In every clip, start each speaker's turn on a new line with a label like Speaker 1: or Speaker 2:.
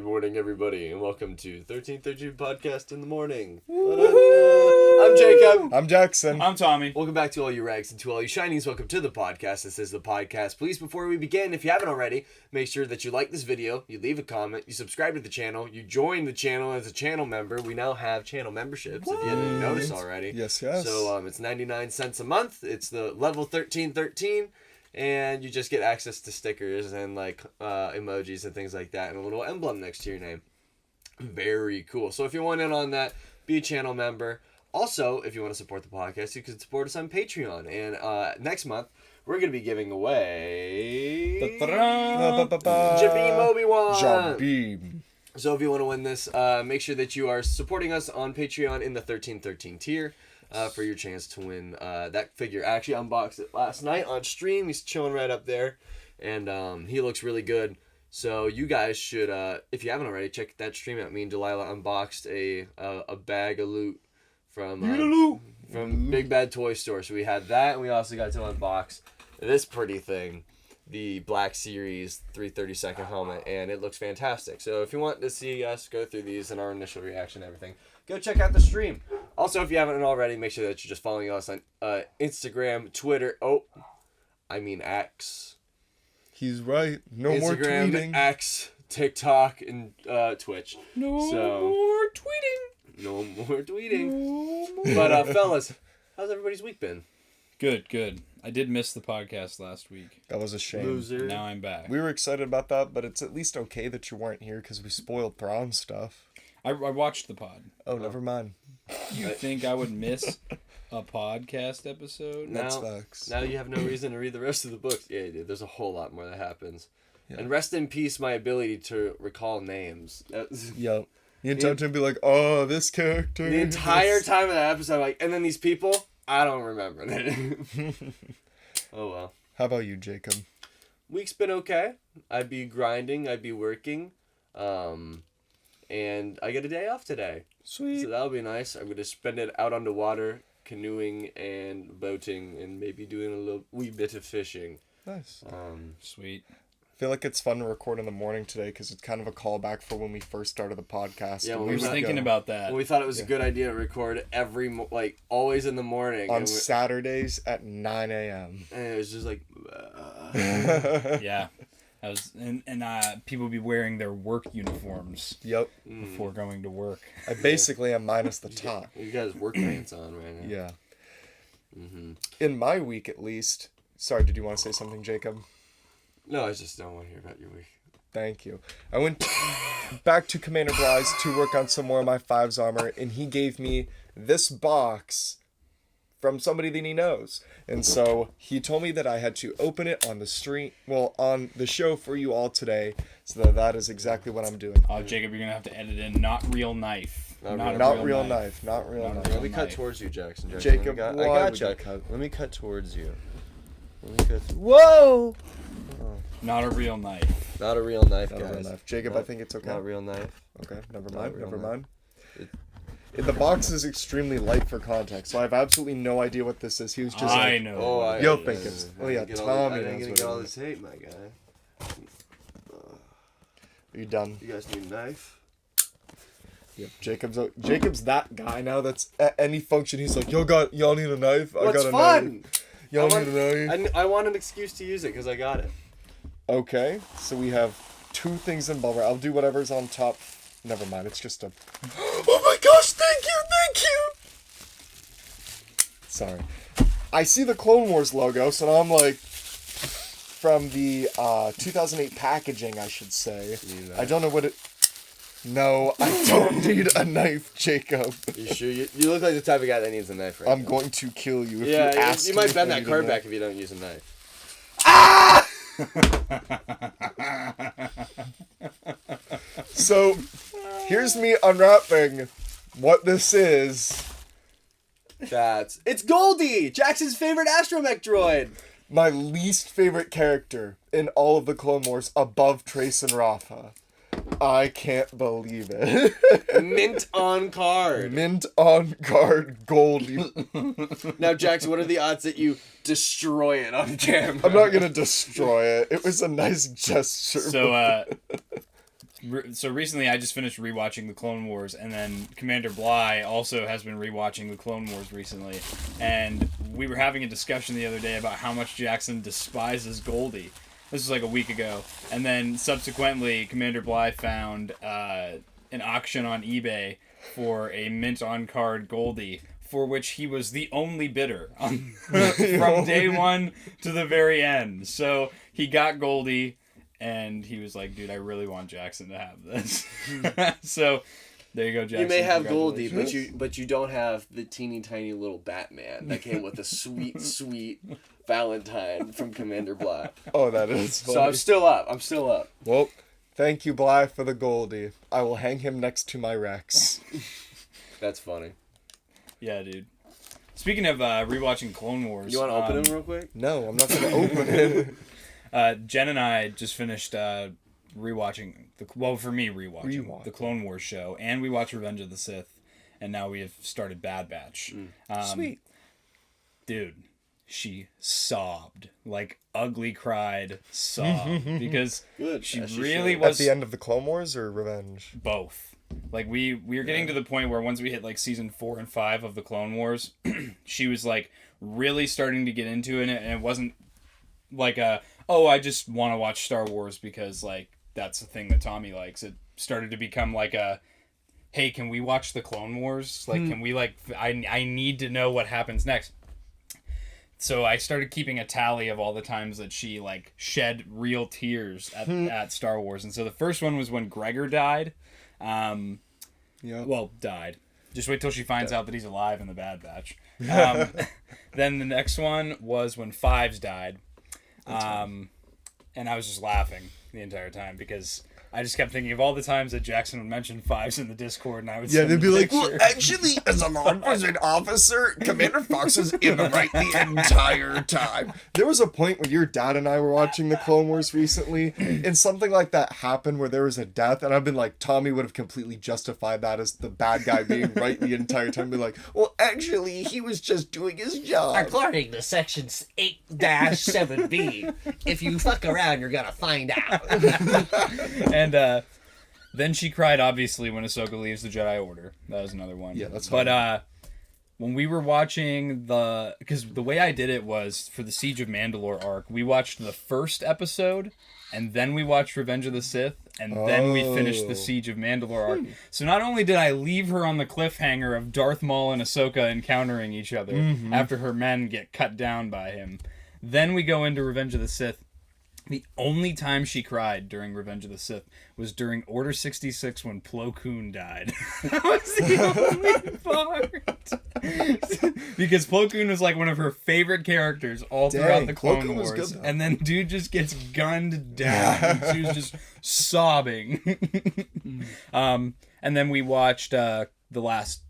Speaker 1: Good morning, everybody, and welcome to 1313 Podcast in the Morning. I'm Jacob.
Speaker 2: I'm Jackson.
Speaker 3: I'm Tommy.
Speaker 1: Welcome back to all you Regs and to all you Shinies. Welcome to the podcast. This is the podcast. Please, before we begin, if you haven't already, make sure that you like this video, you leave a comment, you subscribe to the channel, you join the channel as a channel member. We now have channel memberships, if you didn't notice already.
Speaker 2: Yes.
Speaker 1: So it's 99 cents a month. It's the level 1313. And you just get access to stickers and like emojis and things like that, and a little emblem next to your name. Very cool. So if you want in on that, be a channel member. Also, if you want to support the podcast, you can support us on Patreon. And next month, we're going to be giving away Jabim Obi-Wan.
Speaker 2: Jabim.
Speaker 1: So if you want to win this, make sure that you are supporting us on Patreon in the 1313 tier. For your chance to win that figure. I actually unboxed it last night on stream. He's chilling right up there, and he looks really good. So you guys should, if you haven't already, check that stream out. Me and Delilah unboxed a bag of loot from Big Bad Toy Store. So we had that, and we also got to unbox this pretty thing, the Black Series 332nd helmet, and it looks fantastic. So if you want to see us go through these and our initial reaction and everything, go check out the stream. Also, if you haven't already, make sure that you're just following us on Instagram, Twitter. X.
Speaker 2: He's right. No
Speaker 1: Instagram,
Speaker 2: more tweeting.
Speaker 1: X, TikTok, and Twitch.
Speaker 3: No more tweeting.
Speaker 1: No more tweeting. But fellas, how's everybody's week been?
Speaker 3: Good. I did miss the podcast last week.
Speaker 2: That was a shame.
Speaker 1: Loser.
Speaker 3: Now I'm back.
Speaker 2: We were excited about that, but it's at least okay that you weren't here because we spoiled Thrawn stuff.
Speaker 3: I watched the pod.
Speaker 2: Oh, never mind.
Speaker 3: You think I would miss a podcast episode?
Speaker 2: That's facts.
Speaker 1: Now you have no reason to read the rest of the books. Yeah, dude, there's a whole lot more that happens.
Speaker 2: Yeah.
Speaker 1: And rest in peace my ability to recall names.
Speaker 2: Yep. You can to be like, oh, this character.
Speaker 1: The entire time of that episode, like, and then these people, I don't remember that. Oh well.
Speaker 2: How about you, Jacob?
Speaker 1: Week's been okay. I'd be grinding. I'd be working. And I get a day off today.
Speaker 2: Sweet.
Speaker 1: So that'll be nice. I'm going to spend it out on the water, canoeing and boating, and maybe doing a little wee bit of fishing.
Speaker 2: Nice.
Speaker 3: Sweet.
Speaker 2: I feel like it's fun to record in the morning today because it's kind of a callback for when we first started the podcast.
Speaker 1: Yeah,
Speaker 3: I was thinking about that.
Speaker 1: Well, we thought it was a good idea to record always in the morning.
Speaker 2: On Saturdays at 9 a.m.
Speaker 1: And it was just like...
Speaker 3: Yeah. People would be wearing their work uniforms.
Speaker 2: Yep.
Speaker 3: Before going to work.
Speaker 2: I basically am minus the top.
Speaker 1: You guys work pants on right now.
Speaker 2: Yeah.
Speaker 1: Mm-hmm.
Speaker 2: In my week, at least. Sorry, did you want to say something, Jacob?
Speaker 1: No, I just don't want to hear about your week.
Speaker 2: Thank you. I went back to Commander Bly's to work on some more of my 5's armor, and he gave me this box from somebody that he knows. And so he told me that I had to open it on the stream, on the show for you all today. So that is exactly what I'm doing.
Speaker 3: Oh, Jacob, you're going to have to edit in not real knife.
Speaker 2: Not real knife.
Speaker 1: Let me cut towards you, Jackson.
Speaker 2: Jacob,
Speaker 1: I
Speaker 2: why
Speaker 1: got
Speaker 2: would
Speaker 1: you.
Speaker 2: you cut?
Speaker 1: Let me cut towards you. Whoa!
Speaker 3: Not a real knife.
Speaker 1: Not a real knife,
Speaker 2: Not
Speaker 1: guys.
Speaker 2: a real knife. Jacob, I think it's okay.
Speaker 1: Not a real knife.
Speaker 2: Okay, never
Speaker 1: Not a real
Speaker 2: mind.
Speaker 1: knife.
Speaker 2: The box is extremely light for context, so I have absolutely no idea what this is. He was just
Speaker 3: I
Speaker 2: like,
Speaker 3: know.
Speaker 1: Oh,
Speaker 2: Yo, think it's... Oh, yeah, Tommy
Speaker 1: I
Speaker 2: knows
Speaker 1: didn't
Speaker 2: what
Speaker 1: get all
Speaker 2: it
Speaker 1: this
Speaker 2: is.
Speaker 1: hate, my guy.
Speaker 2: Are you done?
Speaker 1: You guys need a knife?
Speaker 2: Yep. Jacob's that guy now that's at any function. He's like, y'all need a knife? I
Speaker 1: What's
Speaker 2: got a
Speaker 1: fun?
Speaker 2: knife. Y'all need a knife?
Speaker 1: I want an excuse to use it because I got it.
Speaker 2: Okay, so we have 2 things in bubble wrap. I'll do whatever's on top. Never mind, it's just a... Oh my gosh, thank you! Sorry. I see the Clone Wars logo, so now I'm like... From the 2008 packaging, I should say. I don't know what it... No, I don't need a knife, Jacob.
Speaker 1: You sure? You look like the type of guy that needs a knife right
Speaker 2: I'm
Speaker 1: now.
Speaker 2: going to kill you if
Speaker 1: Yeah,
Speaker 2: you ask
Speaker 1: you might
Speaker 2: me
Speaker 1: bend
Speaker 2: if I
Speaker 1: that
Speaker 2: need a
Speaker 1: card
Speaker 2: knife.
Speaker 1: back if you don't use a knife.
Speaker 2: Ah! So, here's me unwrapping what this is.
Speaker 1: It's Goldie, Jackson's favorite astromech droid.
Speaker 2: My least favorite character in all of the Clone Wars above Trace and Rafa. I can't believe it.
Speaker 1: Mint on card.
Speaker 2: Mint on card Goldie.
Speaker 1: Now, Jackson, what are the odds that you destroy it on camera?
Speaker 2: I'm not gonna destroy it. It was a nice gesture.
Speaker 3: So, So recently I just finished rewatching the Clone Wars, and then Commander Bly also has been rewatching the Clone Wars recently, and we were having a discussion the other day about how much Jackson despises Goldie. This was like a week ago, and then subsequently Commander Bly found an auction on eBay for a mint on card Goldie, for which he was the only bidder from day one to the very end. So he got Goldie. And he was like, dude, I really want Jackson to have this. So, there you go, Jackson.
Speaker 1: You may have Goldie, but you don't have the teeny tiny little Batman that came with a sweet, sweet Valentine from Commander Bly.
Speaker 2: Oh, that is funny.
Speaker 1: So I'm still up.
Speaker 2: Well, thank you, Bly, for the Goldie. I will hang him next to my Rex.
Speaker 1: That's funny.
Speaker 3: Yeah, dude. Speaking of rewatching Clone Wars...
Speaker 1: You want to open him real quick?
Speaker 2: No, I'm not going to open it.
Speaker 3: Jen and I just finished rewatching the Clone Wars show, and we watched Revenge of the Sith, and now we have started Bad Batch.
Speaker 2: Sweet.
Speaker 3: Dude, she sobbed, like ugly cried, sobbed because she really was
Speaker 2: at the end of the Clone Wars or Revenge.
Speaker 3: Both. Like we were getting to the point where once we hit like season 4 and 5 of the Clone Wars, she was like really starting to get into it, and it wasn't like I just want to watch Star Wars because, like, that's the thing that Tommy likes. It started to become like hey, can we watch the Clone Wars? Like, can we, like, I need to know what happens next. So I started keeping a tally of all the times that she, like, shed real tears at Star Wars. And so the first one was when Gregor died. Well, died. Just wait till she finds out that he's alive in the Bad Batch. Then the next one was when Fives died. And I was just laughing the entire time because I just kept thinking of all the times that Jackson would mention Fives in the Discord, and I would
Speaker 2: they'd be like,
Speaker 4: well, actually, as a law enforcement officer, Commander Fox is in the right the entire time.
Speaker 2: There was a point when your dad and I were watching the Clone Wars recently, and something like that happened where there was a death, and I've been like, Tommy would have completely justified that as the bad guy being right the entire time. Be like,
Speaker 4: well, actually, he was just doing his job.
Speaker 5: According to Section 8-7B, if you fuck around, you're gonna find out.
Speaker 3: And then she cried, obviously, when Ahsoka leaves the Jedi Order. That was another one.
Speaker 2: Yeah, that's
Speaker 3: But
Speaker 2: funny.
Speaker 3: when we were watching because the way I did it was for the Siege of Mandalore arc, we watched the first episode, and then we watched Revenge of the Sith, and then we finished the Siege of Mandalore arc. So not only did I leave her on the cliffhanger of Darth Maul and Ahsoka encountering each other after her men get cut down by him, then we go into Revenge of the Sith. The only time she cried during Revenge of the Sith was during Order 66 when Plo Koon died. That was the only part. Because Plo Koon was like one of her favorite characters all throughout the Clone
Speaker 2: Plo Koon was
Speaker 3: Wars.
Speaker 2: good, though.
Speaker 3: And then dude just gets gunned down. She was just sobbing. And then we watched the last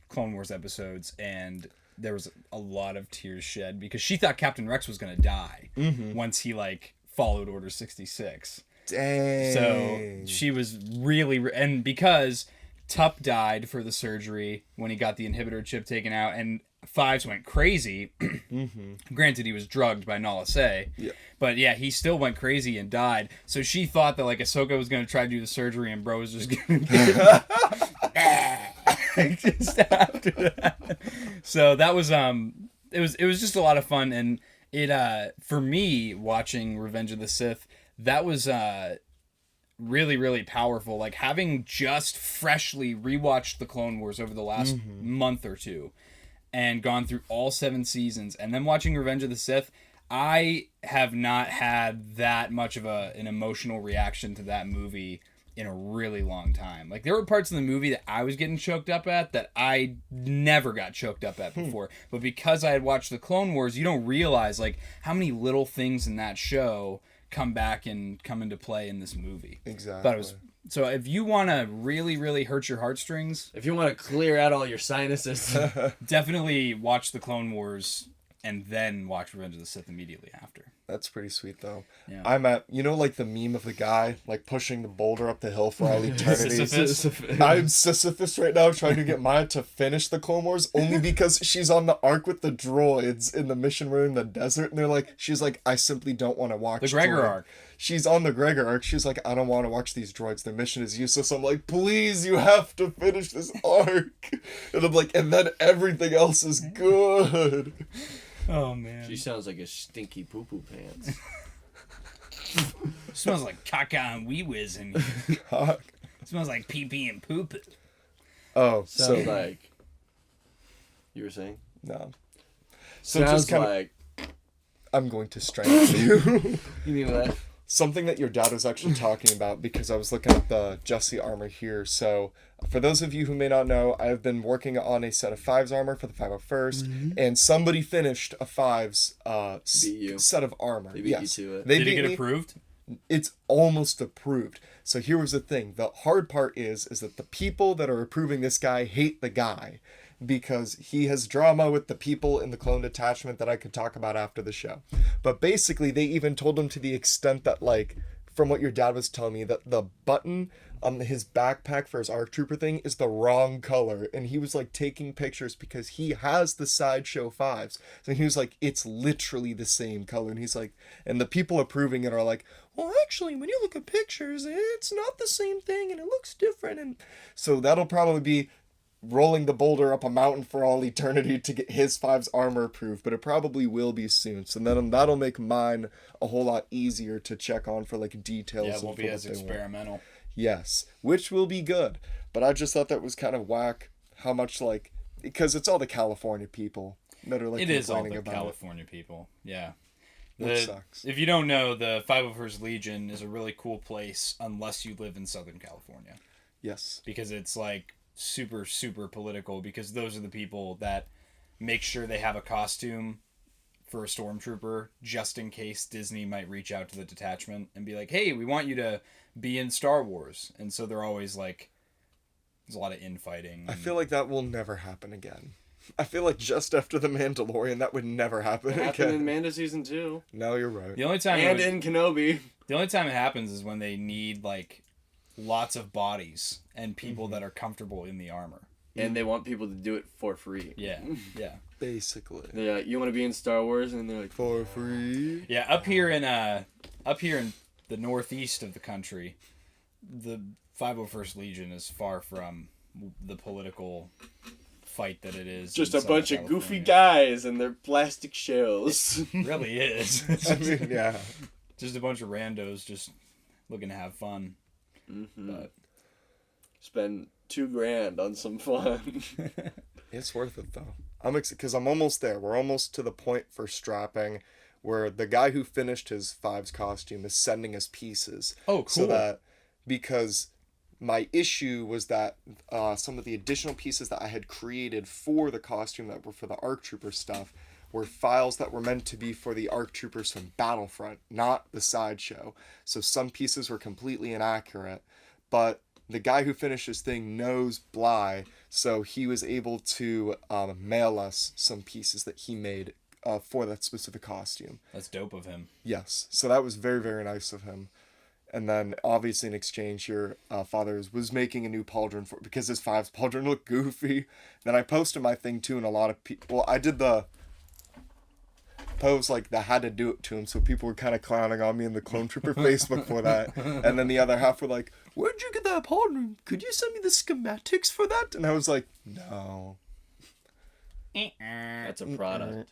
Speaker 3: Clone Wars episodes, and there was a lot of tears shed because she thought Captain Rex was going to die once he, like, followed Order 66.
Speaker 2: dang.
Speaker 3: So she was really... And because Tup died for the surgery when he got the inhibitor chip taken out, and Fives went crazy. Granted, he was drugged by Nala Se.
Speaker 2: Yeah.
Speaker 3: But yeah, he still went crazy and died. So she thought that, like, Ahsoka was going to try to do the surgery and Bro was just going to just after that. So that was it was just a lot of fun, and it for me watching Revenge of the Sith, that was really, really powerful. Like, having just freshly rewatched the Clone Wars over the last month or two and gone through all 7 seasons, and then watching Revenge of the Sith, I have not had that much of an emotional reaction to that movie in a really long time. Like, there were parts of the movie that I was getting choked up at that I never got choked up at before. But because I had watched the Clone Wars, you don't realize, like, how many little things in that show come back and come into play in this movie.
Speaker 2: Exactly.
Speaker 3: Thought it was... So if you want to really, really hurt your heartstrings,
Speaker 1: If you want to clear out all your sinuses,
Speaker 3: definitely watch the Clone Wars and then watch Revenge of the Sith immediately after.
Speaker 2: That's pretty sweet, though.
Speaker 3: Yeah.
Speaker 2: I'm at, like the meme of the guy, like pushing the boulder up the hill for all eternity. I'm Sisyphus right now trying to get Maya to finish the Clone Wars only because she's on the ark with the droids in the mission room in the desert. And she's like, I simply don't want to watch
Speaker 3: The Gregor arc.
Speaker 2: She's on the Gregor arc. She's like, I don't want to watch these droids. Their mission is useless. I'm like, please, you have to finish this arc. And I'm like, and then everything else is good.
Speaker 3: Oh, man.
Speaker 1: She sounds like a stinky poo-poo pants.
Speaker 3: Smells like caca and wee whiz in here. Smells like pee-pee and poop.
Speaker 2: Oh,
Speaker 1: Sounds like... You were saying?
Speaker 2: No. So
Speaker 1: Sounds
Speaker 2: just kinda,
Speaker 1: like...
Speaker 2: I'm going to strangle you.
Speaker 1: You mean that?
Speaker 2: Something that your dad was actually talking about, because I was looking at the Jesse armor here. So for those of you who may not know, I have been working on a set of 5's armor for the 501st, and somebody finished a 5's set of armor.
Speaker 1: They beat you to it.
Speaker 2: They
Speaker 3: Did it
Speaker 2: beat
Speaker 3: get
Speaker 2: me.
Speaker 3: approved?
Speaker 2: It's almost approved. So here was the thing. The hard part is that the people that are approving this guy hate the guy, because he has drama with the people in the clone detachment that I could talk about after the show. But basically, they even told him to the extent that, like, from what your dad was telling me, that the button on his backpack for his ARC Trooper thing is the wrong color. And he was, like, taking pictures because he has the Sideshow 5's. So he was like, it's literally the same color. And he's like, and the people approving it are like, well, actually, when you look at pictures, it's not the same thing and it looks different. And so that'll probably be rolling the boulder up a mountain for all eternity to get his 5's armor approved, but it probably will be soon. So then that'll make mine a whole lot easier to check on for like details.
Speaker 3: Yeah, it won't be as experimental.
Speaker 2: Yes, which will be good. But I just thought that was kind of whack how much, like, because it's all the California people that are like
Speaker 3: It is all
Speaker 2: complaining
Speaker 3: the
Speaker 2: about
Speaker 3: California people. Yeah.
Speaker 2: Which sucks.
Speaker 3: If you don't know, the 501st Legion is a really cool place unless you live in Southern California.
Speaker 2: Yes.
Speaker 3: Because it's like super, super political, because those are the people that make sure they have a costume for a stormtrooper just in case Disney might reach out to the detachment and be like, hey, we want you to be in Star Wars. And so they're always like, there's a lot of infighting.
Speaker 2: I feel like that will never happen again. I feel like just after The Mandalorian, that would never happen
Speaker 1: It happened
Speaker 2: again.
Speaker 1: in Manda Season 2.
Speaker 2: No, you're right.
Speaker 3: The only time
Speaker 1: And in Kenobi.
Speaker 3: the only time it happens is when they need like lots of bodies and people that are comfortable in the armor.
Speaker 1: And they want people to do it for free.
Speaker 3: Yeah, yeah.
Speaker 2: Basically.
Speaker 1: They're like, you want to be in Star Wars? And they're like,
Speaker 2: For free.
Speaker 3: Yeah, up here in the northeast of the country, the 501st Legion is far from the political fight that it is.
Speaker 1: just
Speaker 3: in
Speaker 1: a
Speaker 3: Southern
Speaker 1: bunch of goofy
Speaker 3: California.
Speaker 1: guys and their plastic shells.
Speaker 3: It really is.
Speaker 2: I mean, yeah.
Speaker 3: Just a bunch of randos just looking to have fun. But
Speaker 1: Spend $2,000 on some fun.
Speaker 2: It's worth it, though. I'm excited because I'm almost there. We're almost to the point for strapping where the guy who finished his 5's costume is sending us pieces.
Speaker 3: Oh,
Speaker 2: So
Speaker 3: cool.
Speaker 2: that, because my issue was that some of the additional pieces that I had created for the costume that were for the ARC Trooper stuff were files that were meant to be for the ARC Troopers from Battlefront, not the Sideshow. So some pieces were completely inaccurate, but the guy who finished his thing knows Bly, so he was able to mail us some pieces that he made for that specific costume.
Speaker 3: That's dope of him.
Speaker 2: Yes, so that was very, very nice of him. And then, obviously, in exchange, your father was making a new pauldron for, because his 5's pauldron looked goofy. Then I posted my thing, too, and a lot of people... Well, I did the pose, like, that had to do it to him, so people were kind of clowning on me in the Clone Trooper Facebook for that. And then the other half were like, where'd you get that pauldron? Could you send me the schematics for that? And I was like, no.
Speaker 1: That's a product.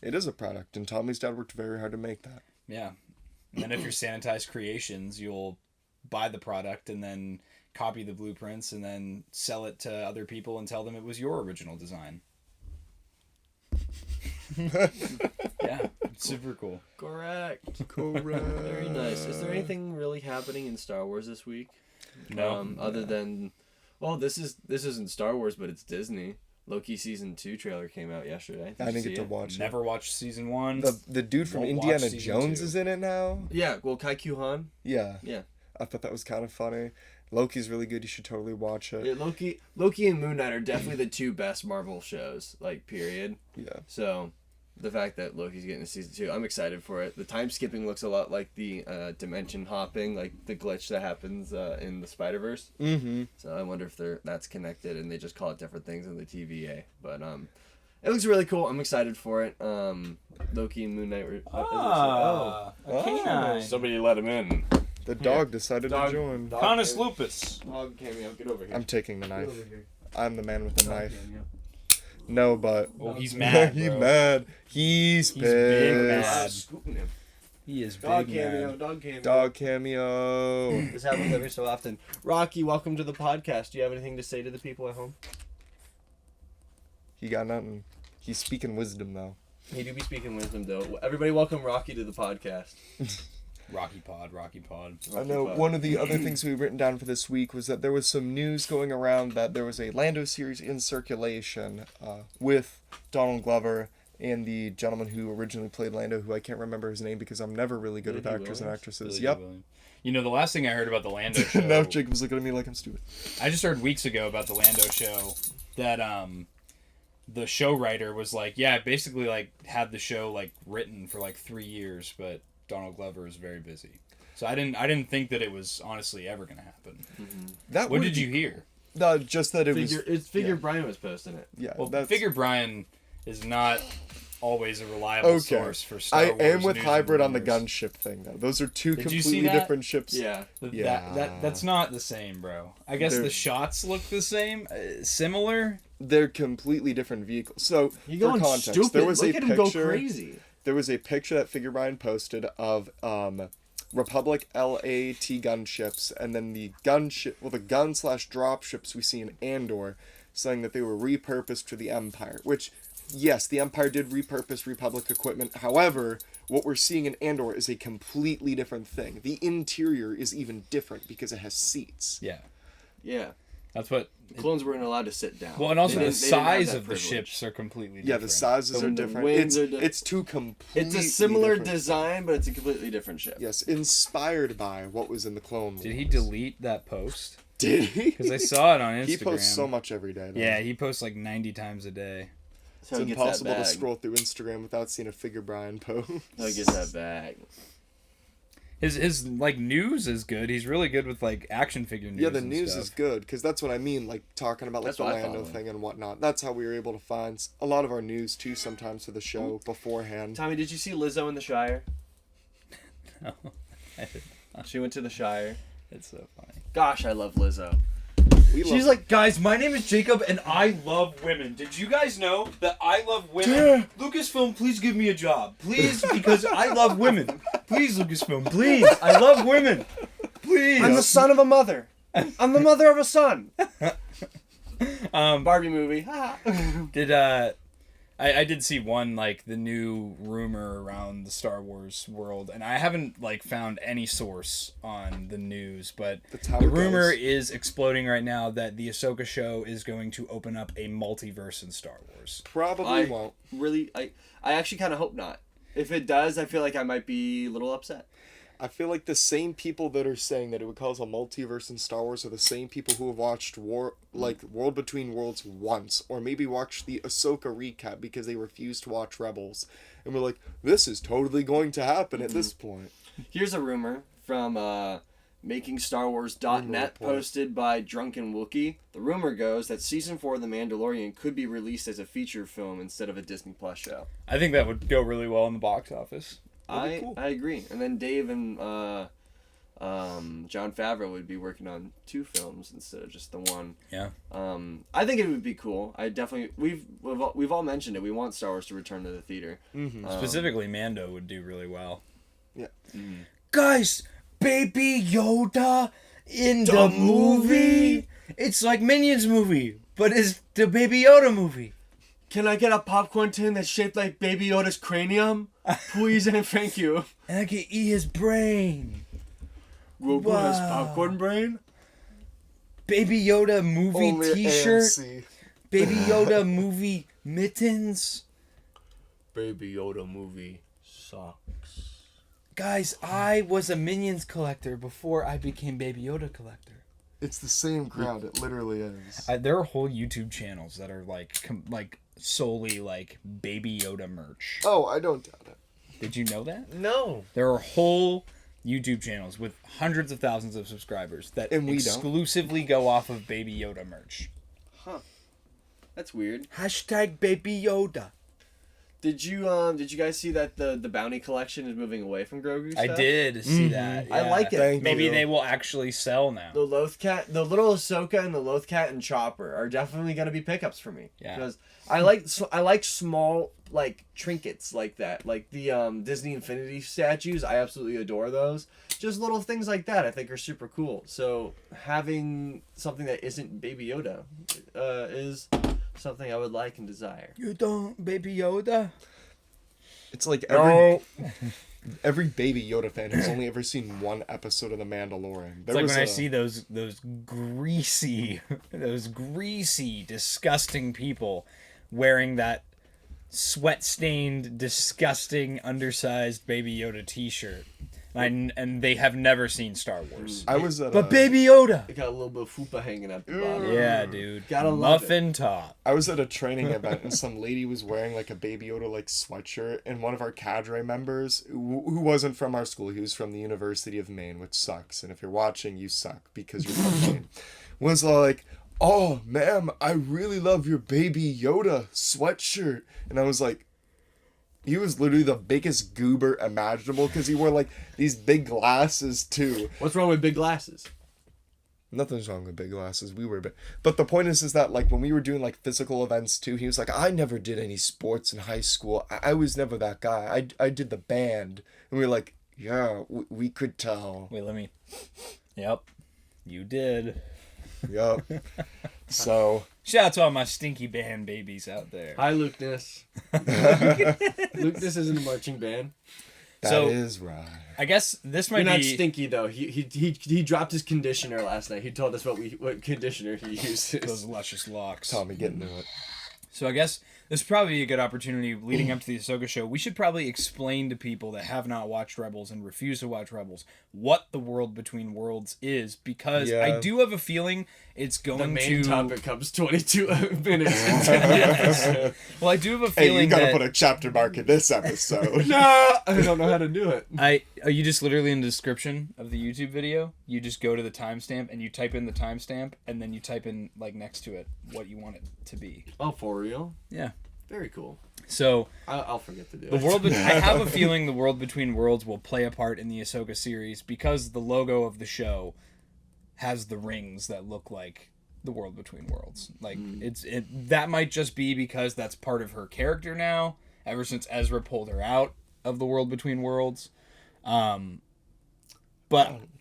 Speaker 2: It is a product, and Tommy's dad worked very hard to make that.
Speaker 3: Yeah. And then if you're Sanitized Creations, you'll buy the product and then copy the blueprints and then sell it to other people and tell them it was your original design. Yeah, it's super cool.
Speaker 1: Correct.
Speaker 2: Correct.
Speaker 1: Very nice. Is there anything really happening in Star Wars this week?
Speaker 3: No.
Speaker 1: Other than, well, this isn't Star Wars, but it's Disney. Loki season 2 trailer came out yesterday.
Speaker 2: I didn't get to watch it.
Speaker 3: Never watched season 1.
Speaker 2: The dude from
Speaker 3: Won't watch
Speaker 2: Indiana
Speaker 3: season
Speaker 2: Jones
Speaker 3: 2.
Speaker 2: is in it now?
Speaker 1: Yeah, well, Kai Han.
Speaker 2: Yeah.
Speaker 1: Yeah.
Speaker 2: I thought that was kind of funny. Loki's really good. You should totally watch it.
Speaker 1: Yeah, Loki and Moon Knight are definitely the two best Marvel shows, like, period.
Speaker 2: Yeah.
Speaker 1: So, the fact that Loki's getting a season 2, I'm excited for it. The time skipping looks a lot like the dimension hopping, like the glitch that happens in the Spider-Verse.
Speaker 2: Mm-hmm.
Speaker 1: So I wonder if that's connected and they just call it different things in the TVA. But it looks really cool. I'm excited for it. Loki and Moon Knight were...
Speaker 3: A canine.
Speaker 1: Somebody let him in.
Speaker 2: The dog decided to join.
Speaker 3: Canis lupus.
Speaker 1: Dog cameo, get over here.
Speaker 2: I'm taking the knife.
Speaker 1: Get over here.
Speaker 2: I'm the man with the knife. No, but
Speaker 3: Oh, he's mad,
Speaker 2: he's
Speaker 3: bro.
Speaker 2: mad. He's
Speaker 3: big
Speaker 2: pissed.
Speaker 3: mad.
Speaker 1: Scooting him.
Speaker 3: He is
Speaker 1: Dog
Speaker 3: big
Speaker 1: cameo,
Speaker 3: mad.
Speaker 1: dog cameo.
Speaker 2: Dog cameo.
Speaker 1: This happens every so often. Rocky, welcome to the podcast. Do you have anything to say to the people at home?
Speaker 2: He got nothing. He's speaking wisdom though.
Speaker 1: He do be speaking wisdom, though. Everybody welcome Rocky to the podcast.
Speaker 3: Rocky Pod.
Speaker 2: I know one of the other things we've written down for this week was that there was some news going around that there was a Lando series in circulation with Donald Glover and the gentleman who originally played Lando, who I can't remember his name because I'm never really good with
Speaker 1: Billy
Speaker 2: actors and
Speaker 1: Williams?
Speaker 2: actresses.
Speaker 3: Billy
Speaker 2: Yep.
Speaker 3: Williams. You know, the last thing I heard about the Lando show...
Speaker 2: Now Jacob's looking at me like I'm stupid.
Speaker 3: I just heard weeks ago about the Lando show that the show writer was like, yeah, basically like had the show like written for like 3 years, but Donald Glover is very busy. So I didn't think that it was honestly ever gonna happen.
Speaker 2: That
Speaker 3: What
Speaker 2: would
Speaker 3: did you hear?
Speaker 2: No, just that it was.
Speaker 1: Figure Brian was posting it.
Speaker 2: Yeah,
Speaker 3: Well,
Speaker 2: that's.
Speaker 3: Figure Brian is not always a reliable source for Star
Speaker 2: I
Speaker 3: Wars
Speaker 2: am with
Speaker 3: news
Speaker 2: hybrid
Speaker 3: and
Speaker 2: on the
Speaker 3: rumors.
Speaker 2: gunship thing though. Those are two
Speaker 3: Did you see
Speaker 2: completely
Speaker 3: that?
Speaker 2: different ships.
Speaker 1: Yeah.
Speaker 2: Yeah.
Speaker 3: That's not the same, bro. I guess
Speaker 2: They're-
Speaker 3: the shots look the same, similar.
Speaker 2: They're completely different vehicles. So
Speaker 1: You're
Speaker 2: for
Speaker 1: going
Speaker 2: context,
Speaker 1: stupid.
Speaker 2: there was
Speaker 1: Look
Speaker 2: a
Speaker 1: at him go
Speaker 2: picture.
Speaker 1: crazy.
Speaker 2: There was a picture that Figure Brian posted of Republic LAT gunships, and then the the gun/drop ships we see in Andor, saying that they were repurposed for the Empire. Which, yes, the Empire did repurpose Republic equipment. However, what we're seeing in Andor is a completely different thing. The interior is even different because it has seats.
Speaker 3: Yeah,
Speaker 1: Yeah.
Speaker 3: that's what.
Speaker 1: The clones weren't allowed to sit down.
Speaker 3: Well, and also
Speaker 1: They
Speaker 3: the
Speaker 1: didn't have
Speaker 3: size
Speaker 1: that
Speaker 3: of the
Speaker 1: privilege.
Speaker 3: ships are completely different.
Speaker 2: Yeah, the sizes
Speaker 1: The
Speaker 2: are different.
Speaker 1: wings
Speaker 2: It's,
Speaker 1: are di-
Speaker 2: it's two completely
Speaker 1: It's a similar
Speaker 2: different-
Speaker 1: design, but it's a completely different ship.
Speaker 2: Yes, inspired by what was in the Clone Wars.
Speaker 3: Did he delete that post?
Speaker 2: Did he?
Speaker 3: Because I saw it on Instagram.
Speaker 2: He posts so much every day. Though.
Speaker 3: Yeah, he posts like 90 times a day.
Speaker 1: That's
Speaker 2: It's
Speaker 1: how he gets
Speaker 2: impossible
Speaker 1: that
Speaker 2: to
Speaker 1: bag.
Speaker 2: scroll through Instagram without seeing a Figure Brian post.
Speaker 1: How he gets that bag.
Speaker 3: His like news is good. He's really good with like action figure news.
Speaker 2: Yeah, the
Speaker 3: and
Speaker 2: news
Speaker 3: stuff.
Speaker 2: is good because that's what I mean. Like talking about like
Speaker 1: That's
Speaker 2: the
Speaker 1: what I
Speaker 2: Lando
Speaker 1: follow.
Speaker 2: thing and whatnot. That's how we were able to find a lot of our news too. Sometimes for the show beforehand.
Speaker 1: Tommy, did you see Lizzo in the Shire?
Speaker 3: No, I did not.
Speaker 1: She went to the Shire.
Speaker 3: It's so funny.
Speaker 1: Gosh, I love Lizzo.
Speaker 3: She's like, guys, my name is Jacob and I love women. Did you guys know that I love women? Lucasfilm, please give me a job. Please, because I love women. Please, Lucasfilm, please. I love women. Please.
Speaker 1: I'm the son of a mother. I'm the mother of a son.
Speaker 3: Um,
Speaker 1: Barbie movie.
Speaker 3: did I did see one like the new rumor around the Star Wars world, and I haven't like found any source on the news, but
Speaker 2: That's how
Speaker 3: the
Speaker 2: it
Speaker 3: rumor
Speaker 2: goes.
Speaker 3: is exploding right now that the Ahsoka show is going to open up a multiverse in Star Wars.
Speaker 2: Probably won't.
Speaker 1: Really, I actually kind of hope not. If it does, I feel like I might be a little upset.
Speaker 2: I feel like the same people that are saying that it would cause a multiverse in Star Wars are the same people who have watched World Between Worlds once, or maybe watched the Ahsoka recap because they refused to watch Rebels, and were like, "This is totally going to happen at this point."
Speaker 1: Here's a rumor from MakingStarWars.net,
Speaker 2: report.
Speaker 1: posted by Drunken Wookie. The rumor goes that season 4 of The Mandalorian could be released as a feature film instead of a Disney Plus show.
Speaker 3: I think that would go really well in the box office.
Speaker 2: That'd be cool.
Speaker 1: I agree. And then Dave and John Favreau would be working on 2 films instead of just the one.
Speaker 3: Yeah.
Speaker 1: I think it would be cool. I definitely we've all mentioned it. We want Star Wars to return to the theater.
Speaker 2: Mm-hmm.
Speaker 3: Specifically, Mando would do really well.
Speaker 2: Yeah.
Speaker 3: Guys, Baby Yoda in the movie. It's like Minions movie, but it's the Baby Yoda movie.
Speaker 1: Can I get a popcorn tin that's shaped like Baby Yoda's cranium? Please and thank you.
Speaker 3: And I can eat his brain.
Speaker 1: Grogu has
Speaker 3: Wow.
Speaker 1: popcorn brain?
Speaker 3: Baby Yoda movie
Speaker 2: Only at
Speaker 3: T-shirt.
Speaker 2: AMC.
Speaker 3: Baby Yoda movie mittens.
Speaker 1: Baby Yoda movie socks.
Speaker 3: Guys, I was a Minions collector before I became Baby Yoda collector.
Speaker 2: It's the same crowd. It literally is.
Speaker 3: There are whole YouTube channels that are like solely like Baby Yoda merch.
Speaker 2: Oh, I don't doubt it.
Speaker 3: Did you know that?
Speaker 1: No.
Speaker 3: There are whole YouTube channels with hundreds of thousands of subscribers that
Speaker 2: And we don't.
Speaker 3: exclusively go off of Baby Yoda merch.
Speaker 1: That's weird.
Speaker 3: Hashtag Baby Yoda.
Speaker 1: Did you guys see that the bounty collection is moving away from Grogu stuff?
Speaker 3: I did see that.
Speaker 1: I
Speaker 3: yeah.
Speaker 1: like it.
Speaker 2: Thank
Speaker 3: Maybe
Speaker 2: you.
Speaker 3: they will actually sell now.
Speaker 1: The Lothcat, the little Ahsoka and the Lothcat and Chopper are definitely gonna be pickups for me.
Speaker 3: Yeah.
Speaker 1: Because I like small like trinkets like that, like the Disney Infinity statues. I absolutely adore those. Just little things like that I think are super cool. So having something that isn't Baby Yoda is something I would like and desire.
Speaker 3: You don't, Baby Yoda?
Speaker 2: It's like every Baby Yoda fan has only ever seen one episode of The Mandalorian.
Speaker 3: It's like when I see those greasy, disgusting people wearing that sweat-stained, disgusting, undersized Baby Yoda T-shirt, and they have never seen Star Wars.
Speaker 2: I was at
Speaker 3: But Baby Yoda.
Speaker 1: It got a little bit of fupa hanging at the bottom.
Speaker 3: Yeah, dude.
Speaker 1: Gotta love
Speaker 3: Muffin top.
Speaker 2: I was at a training event and some lady was wearing like a Baby Yoda like sweatshirt, and one of our cadre members who wasn't from our school, he was from the University of Maine, which sucks. And if you're watching, you suck because you're from Maine. Was like, "Oh, ma'am, I really love your Baby Yoda sweatshirt," and I was like. He was literally the biggest goober imaginable because he wore like these big glasses too.
Speaker 1: What's wrong with big glasses?
Speaker 2: Nothing's wrong with big glasses. We were big. But the point is that like when we were doing like physical events too, he was like, I never did any sports in high school. I was never that guy. I did the band. And we were like, yeah, we could tell.
Speaker 3: Wait, let me. Yep, you did.
Speaker 2: Yep. So.
Speaker 3: Shout out to all my stinky band babies out there.
Speaker 1: Hi, Luke Ness. Luke Ness isn't a marching band.
Speaker 2: That is right.
Speaker 3: I guess this might
Speaker 1: You're not
Speaker 3: be
Speaker 1: stinky though. He dropped his conditioner last night. He told us what conditioner he
Speaker 3: those
Speaker 1: uses.
Speaker 3: luscious locks.
Speaker 2: Tommy, get into it.
Speaker 3: So I guess this is probably a good opportunity leading up to the Ahsoka show. We should probably explain to people that have not watched Rebels and refuse to watch Rebels what the World Between Worlds is, because I do have a feeling it's going
Speaker 1: The main
Speaker 3: to.
Speaker 1: topic comes 22 minutes into the episode.
Speaker 3: Well, I do have a
Speaker 2: Hey,
Speaker 3: feeling
Speaker 2: you gotta
Speaker 3: that
Speaker 2: put a chapter mark in this episode.
Speaker 1: No, I don't know how to do it.
Speaker 3: are you just literally in the description of the YouTube video? You just go to the timestamp and you type in the timestamp, and then you type in like next to it what you want it to be.
Speaker 1: Oh, for real?
Speaker 3: Yeah.
Speaker 1: Very cool.
Speaker 3: So
Speaker 1: I'll forget to do
Speaker 3: the
Speaker 1: it.
Speaker 3: world. I have a feeling the World Between Worlds will play a part in the Ahsoka series because the logo of the show has the rings that look like the World Between Worlds. Like that might just be because that's part of her character now. Ever since Ezra pulled her out of the World Between Worlds, but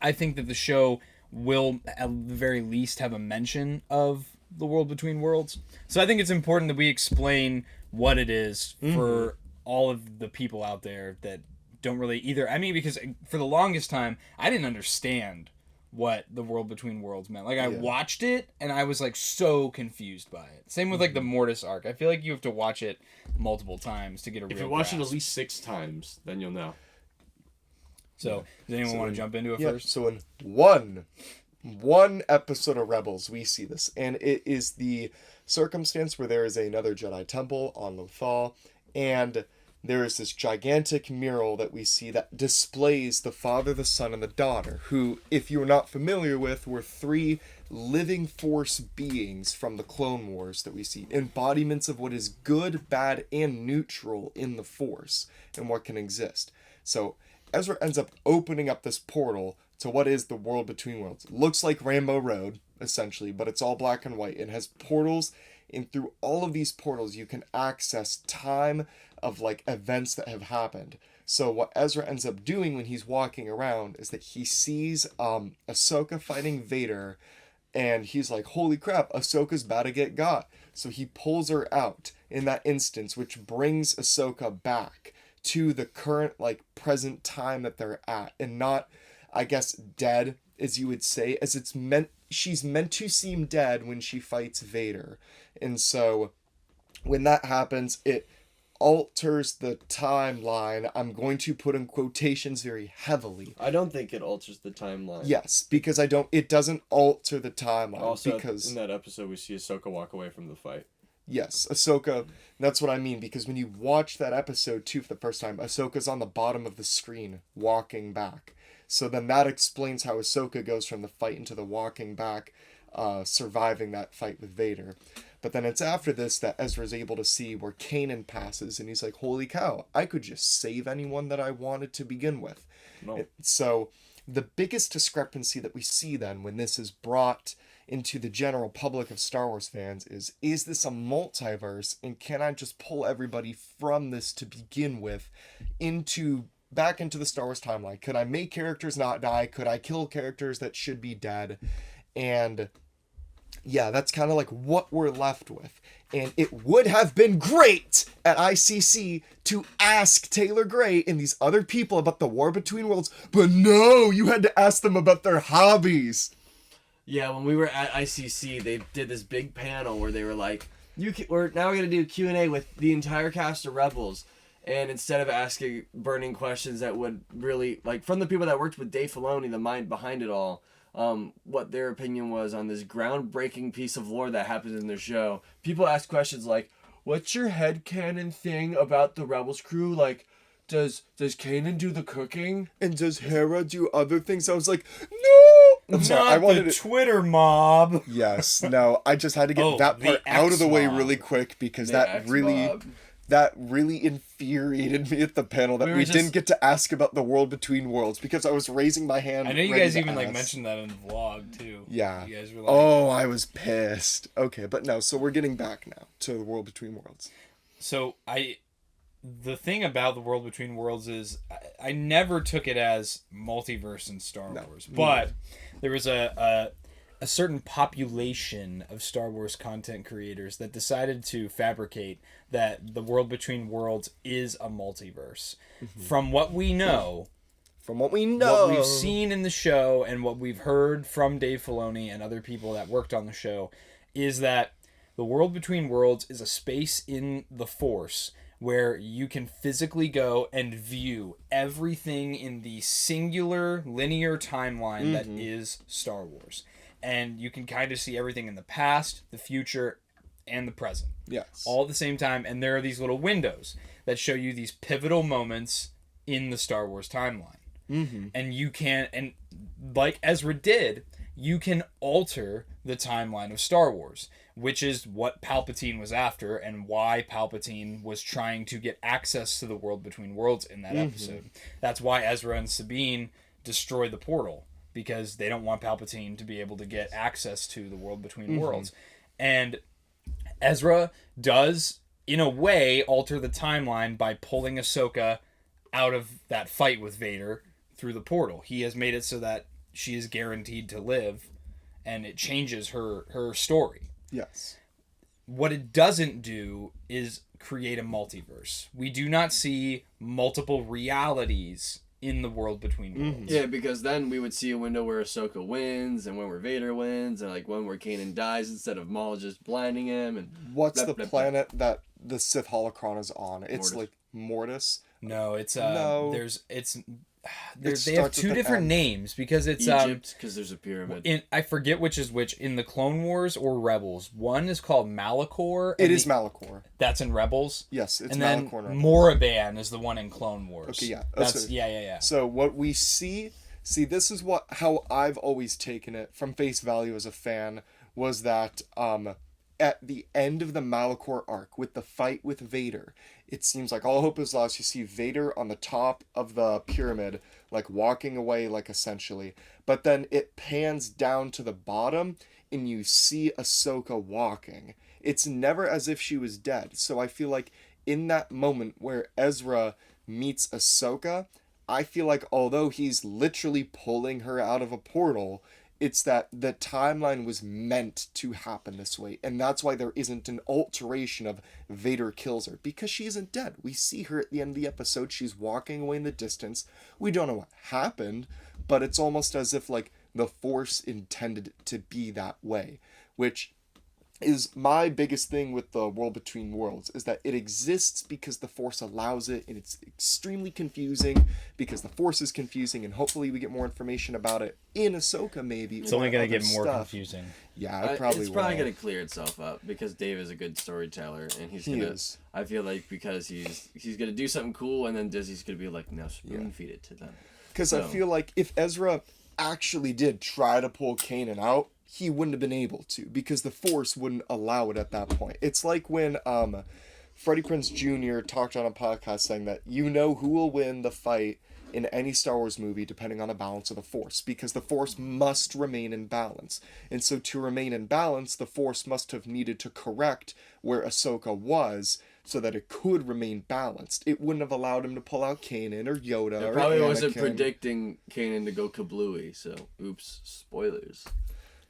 Speaker 3: I think that the show will at the very least have a mention of the World Between Worlds. So I think it's important that we explain what it is for all of the people out there that don't really either. I mean, because for the longest time, I didn't understand what the World Between Worlds meant. Like, I watched it, and I was, like, so confused by it. Same with, like, the Mortis arc. I feel like you have to watch it multiple times to get a real
Speaker 1: If you watch it
Speaker 3: grasp.
Speaker 1: at least 6 times, then you'll know.
Speaker 3: So, does anyone want to jump into it first?
Speaker 2: So in one episode of Rebels, we see this, and it is the circumstance where there is another Jedi temple on Lothal, and there is this gigantic mural that we see that displays the father, the son, and the daughter, who, if you're not familiar with, were 3 living force beings from the Clone Wars that we see, embodiments of what is good, bad, and neutral in the Force, and what can exist. So Ezra ends up opening up this portal to what is the World Between Worlds. It looks like Rainbow Road, essentially, but it's all black and white. It has portals, and through all of these portals, you can access time of, like, events that have happened. So what Ezra ends up doing when he's walking around is that he sees Ahsoka fighting Vader, and he's like, holy crap, Ahsoka's about to get got. So he pulls her out in that instance, which brings Ahsoka back to the current, like, present time that they're at, and not, I guess, dead, as you would say, as it's meant. She's meant to seem dead when she fights Vader. And so when that happens, it alters the timeline. I'm going to put in quotations very heavily.
Speaker 1: I don't think it alters the timeline.
Speaker 2: Yes, because it doesn't alter the timeline.
Speaker 1: Also,
Speaker 2: because
Speaker 1: in that episode, we see Ahsoka walk away from the fight.
Speaker 2: Yes, Ahsoka. That's what I mean, because when you watch that episode 2 for the first time, Ahsoka's on the bottom of the screen walking back. So then that explains how Ahsoka goes from the fight into the walking back, surviving that fight with Vader. But then it's after this that Ezra's able to see where Kanan passes, and he's like, holy cow, I could just save anyone that I wanted to begin with.
Speaker 3: No.
Speaker 2: So the biggest discrepancy that we see then when this is brought into the general public of Star Wars fans is this a multiverse, and can I just pull everybody from this to begin with back into the Star Wars timeline? Could I make characters not die? Could I kill characters that should be dead? And yeah, that's kind of like what we're left with. And it would have been great at ICC to ask Taylor Gray and these other people about the War Between Worlds, but no, you had to ask them about their hobbies.
Speaker 1: Yeah, when we were at ICC, they did this big panel where they were like, we're now going to do Q&A with the entire cast of Rebels. And instead of asking burning questions that would really, like, from the people that worked with Dave Filoni, the mind behind it all, what their opinion was on this groundbreaking piece of lore that happens in their show, people ask questions like, what's your headcanon thing about the Rebels crew? Like, does Kanan do the cooking?
Speaker 2: And does Hera do other things? I was like, no! I'm sorry, I wanted
Speaker 3: the Twitter mob.
Speaker 2: Yes, no, I just had to get that part out of the way really quick, because that really infuriated me at the panel that we didn't get to ask about the World Between Worlds, because I was raising my hand.
Speaker 3: I know you guys even like mentioned that in the vlog too.
Speaker 2: Yeah.
Speaker 3: You guys were like,
Speaker 2: oh, I was pissed. Okay, but no, so we're getting back now to the World Between Worlds.
Speaker 3: So the thing about the World Between Worlds is I never took it as multiverse in Star Wars, but there was a certain population of Star Wars content creators that decided to fabricate that the World Between Worlds is a multiverse. From what we know, what we've seen in the show and what we've heard from Dave Filoni and other people that worked on the show, is that the World Between Worlds is a space in the Force where you can physically go and view everything in the singular linear timeline that is Star Wars. And you can kind of see everything in the past, the future, and the present.
Speaker 2: Yes.
Speaker 3: All at the same time. And there are these little windows that show you these pivotal moments in the Star Wars timeline. And you can, and like Ezra did, you can alter the timeline of Star Wars, which is what Palpatine was after and why Palpatine was trying to get access to the World Between Worlds in that episode. That's why Ezra and Sabine destroy the portal, because they don't want Palpatine to be able to get access to the World Between Worlds. And Ezra does, in a way, alter the timeline by pulling Ahsoka out of that fight with Vader through the portal. He has made it so that she is guaranteed to live, and it changes her story.
Speaker 2: Yes.
Speaker 3: What it doesn't do is create a multiverse. We do not see multiple realities in the World Between Worlds.
Speaker 1: Yeah, because then we would see a window where Ahsoka wins, and one where Vader wins, and like one where Kanan dies instead of Maul just blinding him. And
Speaker 2: what's the planet that the Sith holocron is on? It's like Mortis.
Speaker 3: No, it's
Speaker 2: It
Speaker 3: they have
Speaker 2: starts
Speaker 3: two
Speaker 2: at the
Speaker 3: different
Speaker 2: end.
Speaker 3: names, because it's
Speaker 1: Egypt, because there's a pyramid.
Speaker 3: I forget which is which in the Clone Wars or Rebels. One is called Malachor.
Speaker 2: It is Malachor.
Speaker 3: That's in Rebels.
Speaker 2: Yes, it's
Speaker 3: and then
Speaker 2: Malachor. in Rebels.
Speaker 3: Moraban is the one in Clone Wars.
Speaker 2: Okay, yeah.
Speaker 3: That's yeah.
Speaker 2: So what we see, this is how I've always taken it from face value as a fan, was that at the end of the Malachor arc with the fight with Vader, it seems like all hope is lost. You see Vader on the top of the pyramid, like walking away, like essentially, but then it pans down to the bottom and you see Ahsoka walking. It's never as if she was dead. So I feel like in that moment where Ezra meets Ahsoka, I feel like although he's literally pulling her out of a portal, it's that the timeline was meant to happen this way. And that's why there isn't an alteration of Vader kills her, because she isn't dead. We see her at the end of the episode. She's walking away in the distance. We don't know what happened, but it's almost as if like the Force intended it to be that way, which is my biggest thing with the world between worlds is that it exists because the Force allows it, and it's extremely confusing because the Force is confusing, and hopefully we get more information about it in Ahsoka maybe.
Speaker 3: It's only going to get more confusing.
Speaker 2: Yeah, it probably
Speaker 1: it's
Speaker 2: will.
Speaker 1: probably going to clear itself up because Dave is a good storyteller, and he's
Speaker 2: He
Speaker 1: gonna.
Speaker 2: is.
Speaker 1: I feel like because he's going to do something cool, and then Disney's going to be like, now spoon feed it to them.
Speaker 2: Because I feel like if Ezra actually did try to pull Kanan out, he wouldn't have been able to because the Force wouldn't allow it at that point. It's like when Freddie Prinze Jr. talked on a podcast saying that you know who will win the fight in any Star Wars movie depending on the balance of the Force, because the Force must remain in balance. And so to remain in balance, the Force must have needed to correct where Ahsoka was so that it could remain balanced. It wouldn't have allowed him to pull out Kanan or Yoda
Speaker 1: It
Speaker 2: or
Speaker 1: probably wasn't
Speaker 2: Anakin.
Speaker 1: predicting Kanan to go kablooey, so oops, spoilers.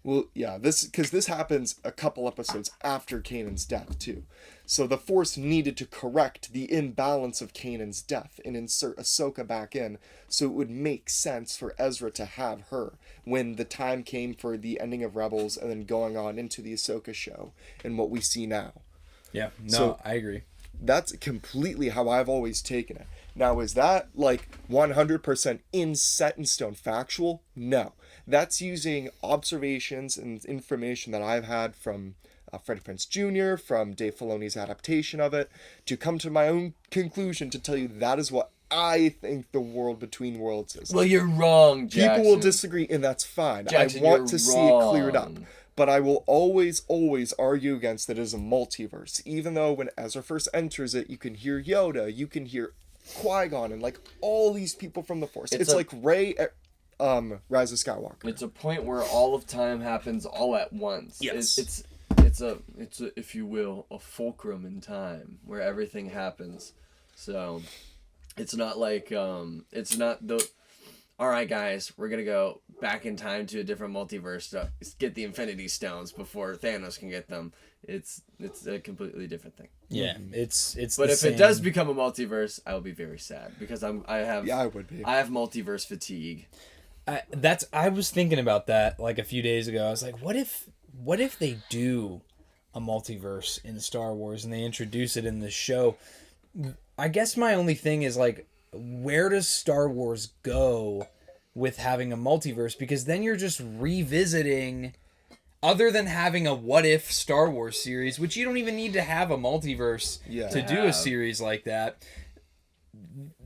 Speaker 2: Well, yeah, this happens a couple episodes after Kanan's death, too. So the Force needed to correct the imbalance of Kanan's death and insert Ahsoka back in so it would make sense for Ezra to have her when the time came for the ending of Rebels and then going on into the Ahsoka show and what we see now.
Speaker 3: Yeah, no,
Speaker 2: So-
Speaker 3: I agree.
Speaker 2: That's completely how I've always taken it. Now, is that like 100% set in stone factual? No. That's using observations and information that I've had from Freddie Prinze Jr., from Dave Filoni's adaptation of it, to come to my own conclusion to tell you that is what I think the world between worlds is.
Speaker 1: Well, you're wrong, Jackson.
Speaker 2: People will disagree, and that's fine.
Speaker 1: Jackson,
Speaker 2: I want
Speaker 1: you're
Speaker 2: to see it cleared up.
Speaker 1: wrong.
Speaker 2: But I will always argue against it as a multiverse. Even though when Ezra first enters it, you can hear Yoda, you can hear Qui-Gon, and like all these people from the Force. It's like Rey at Rise of Skywalker.
Speaker 1: It's a point where all of time happens all at once.
Speaker 2: Yes.
Speaker 1: It's a if you will, a fulcrum in time where everything happens. So it's not like it's not the all right, guys, we're going to go back in time to a different multiverse to get the Infinity Stones before Thanos can get them. It's a completely different thing.
Speaker 3: Yeah, it's.
Speaker 1: But
Speaker 3: the
Speaker 1: if
Speaker 3: same.
Speaker 1: it does become a multiverse, I will be very sad because I
Speaker 2: would be.
Speaker 1: have multiverse fatigue.
Speaker 3: I was thinking about that like a few days ago. I was like, what if they do a multiverse in Star Wars and they introduce it in the show? I guess my only thing is like, where does Star Wars go with having a multiverse? Because then you're just revisiting, other than having a what if Star Wars series, which you don't even need to have a multiverse to do a series like that.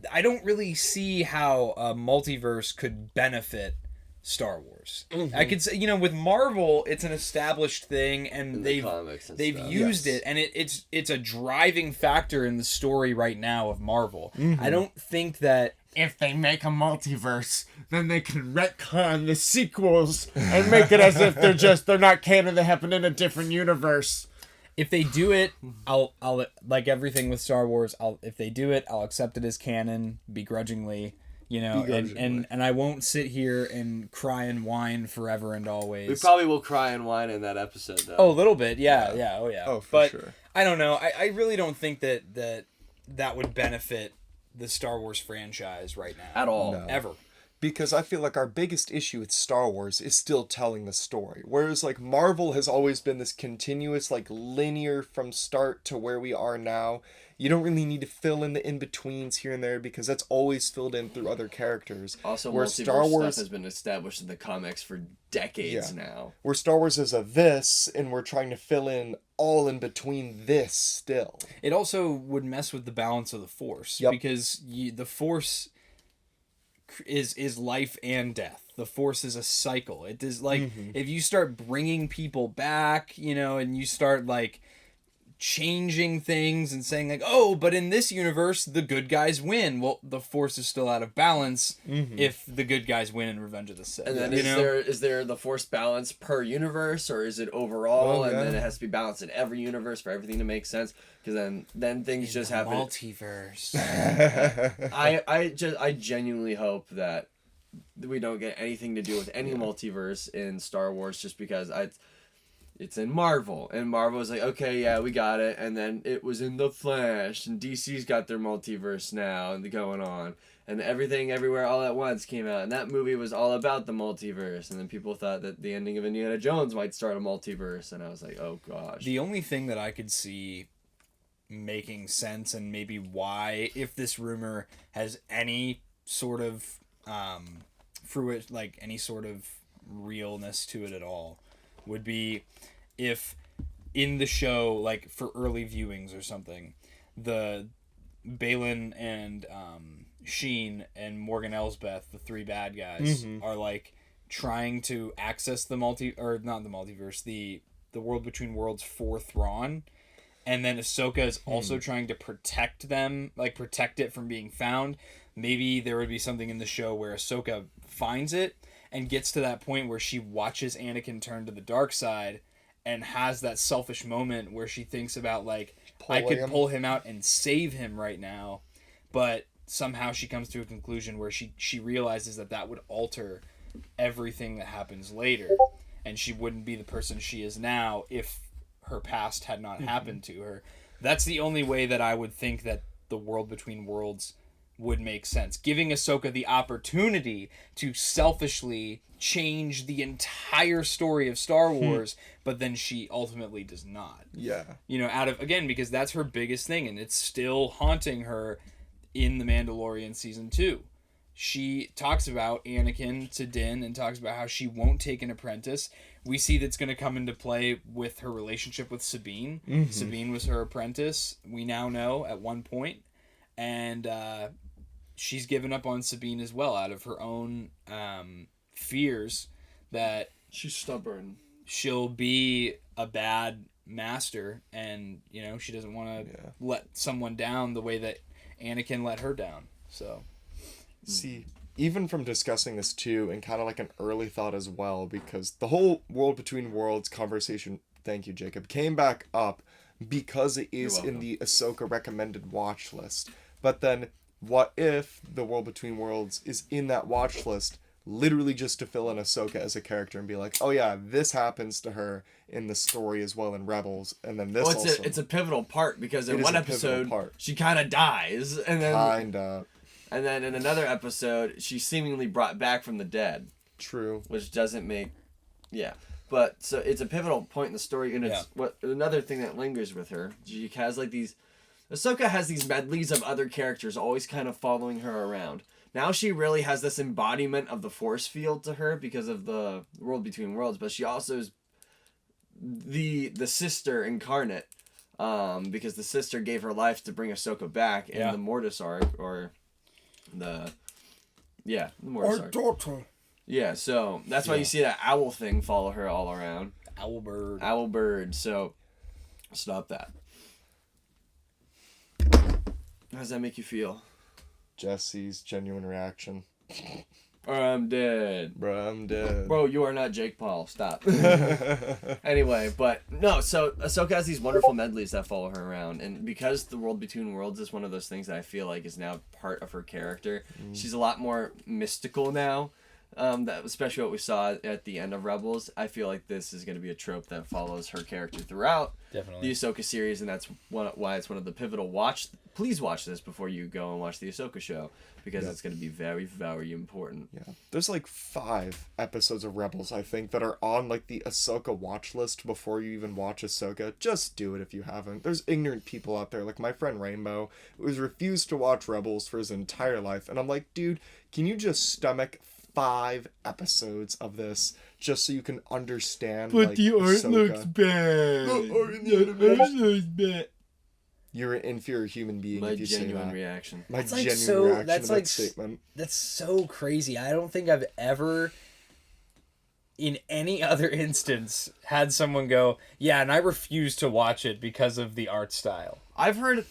Speaker 3: I don't really see how a multiverse could benefit Star Wars. I could say, with Marvel, it's an established thing, and they've used it, and it's a driving factor in the story right now of Marvel. I don't think that
Speaker 4: If they make a multiverse, then they can retcon the sequels and make it as if they're not canon, they happen in a different universe.
Speaker 3: if they do it, I'll like everything with Star Wars. If they do it, I'll accept it as canon begrudgingly. And I won't sit here and cry and whine forever and always.
Speaker 1: We probably will cry and whine in that episode, though.
Speaker 3: Oh, a little bit, yeah. Oh, yeah.
Speaker 2: Oh, for
Speaker 3: but
Speaker 2: sure.
Speaker 3: I don't know. I really don't think that would benefit the Star Wars franchise right now
Speaker 1: At all.
Speaker 2: No.
Speaker 3: ever.
Speaker 2: Because I feel like our biggest issue with Star Wars is still telling the story. Whereas like Marvel has always been this continuous, like linear from start to where we are now. You don't really need to fill in the in-betweens here and there because that's always filled in through other characters.
Speaker 1: Also,
Speaker 2: where
Speaker 1: multiverse
Speaker 2: Star Wars
Speaker 1: stuff has been established in the comics for decades now.
Speaker 2: Where Star Wars is a this, and we're trying to fill in all in between this still.
Speaker 3: It also would mess with the balance of the Force because the Force is life and death. The Force is a cycle. It is like if you start bringing people back, and you start like changing things and saying like, oh, but in this universe the good guys win. Well, the Force is still out of balance if the good guys win in Revenge of the Sith.
Speaker 1: And then is there the Force balance per universe, or is it overall? And then it has to be balanced in every universe for everything to make sense. Because then things just happen.
Speaker 3: Multiverse.
Speaker 1: I genuinely hope that we don't get anything to do with any multiverse in Star Wars, just because it's in Marvel, and Marvel was like, okay, yeah, we got it, and then it was in The Flash, and DC's got their multiverse now, and going on, and Everything Everywhere All at Once came out, and that movie was all about the multiverse, and then people thought that the ending of Indiana Jones might start a multiverse, and I was like, oh gosh.
Speaker 3: The only thing that I could see making sense, and maybe why, if this rumor has any sort of fruit, like any sort of realness to it at all, would be if in the show, like for early viewings or something, the Balin and Sheen and Morgan Elsbeth, the three bad guys, are like trying to access the world between worlds for Thrawn, and then Ahsoka is also trying to protect them, like protect it from being found. Maybe there would be something in the show where Ahsoka finds it and gets to that point where she watches Anakin turn to the dark side and has that selfish moment where she thinks about, like, I could pull him out and save him right now, but somehow she comes to a conclusion where she realizes that would alter everything that happens later, and she wouldn't be the person she is now if her past had not happened to her. That's the only way that I would think that the world between worlds would make sense. Giving Ahsoka the opportunity to selfishly change the entire story of Star Wars, but then she ultimately does not.
Speaker 2: Yeah.
Speaker 3: You know, because that's her biggest thing, and it's still haunting her in The Mandalorian Season 2. She talks about Anakin to Din and talks about how she won't take an apprentice. We see that's going to come into play with her relationship with Sabine. Sabine was her apprentice, we now know, at one point. And she's given up on Sabine as well out of her own fears that
Speaker 1: she's stubborn.
Speaker 3: She'll be a bad master, and you know she doesn't want to let someone down the way that Anakin let her down. So,
Speaker 2: see, even from discussing this too, and kind of like an early thought as well, because the whole world between worlds conversation, thank you, Jacob, came back up because it is in the Ahsoka recommended watch list. But then, what if the world between worlds is in that watch list literally just to fill in Ahsoka as a character and be like, oh yeah, this happens to her in the story as well in Rebels, and then this
Speaker 1: it's a pivotal part, because in one episode she kind of dies, and then and then in another episode she's seemingly brought back from the dead.
Speaker 2: True.
Speaker 1: Which doesn't make, but so it's a pivotal point in the story, and it's what another thing that lingers with her. She has like these. Ahsoka has these medleys of other characters always kind of following her around. Now she really has this embodiment of the force field to her because of the world between worlds, but she also is the sister incarnate, because the sister gave her life to bring Ahsoka back in the Mortis arc, or the Mortis arc.
Speaker 4: Daughter.
Speaker 1: Yeah, so that's why you see that owl thing follow her all around. Owlbird. So stop that. How does that make you feel?
Speaker 2: Jesse's genuine reaction.
Speaker 1: I'm dead.
Speaker 2: Bro, I'm dead.
Speaker 1: Bro, you are not Jake Paul. Stop. Anyway, but no, so Ahsoka has these wonderful medleys that follow her around, and because the world between worlds is one of those things that I feel like is now part of her character, she's a lot more mystical now. That especially what we saw at the end of Rebels. I feel like this is going to be a trope that follows her character throughout the Ahsoka series, and that's why it's one of the pivotal Please watch this before you go and watch the Ahsoka show, because it's going to be very, very important.
Speaker 2: Yeah, there's like 5 episodes of Rebels, I think, that are on like the Ahsoka watch list before you even watch Ahsoka. Just do it if you haven't. There's ignorant people out there, like my friend Rainbow, who has refused to watch Rebels for his entire life, and I'm like, dude, can you just stomach 5 episodes of this just so you can understand? But like, the art looks bad. The art looks bad. You're an inferior human being if you say that. My genuine reaction to that statement.
Speaker 3: That's so crazy. I don't think I've ever, in any other instance, had someone go, yeah, and I refuse to watch it because of the art style.
Speaker 1: I've heard,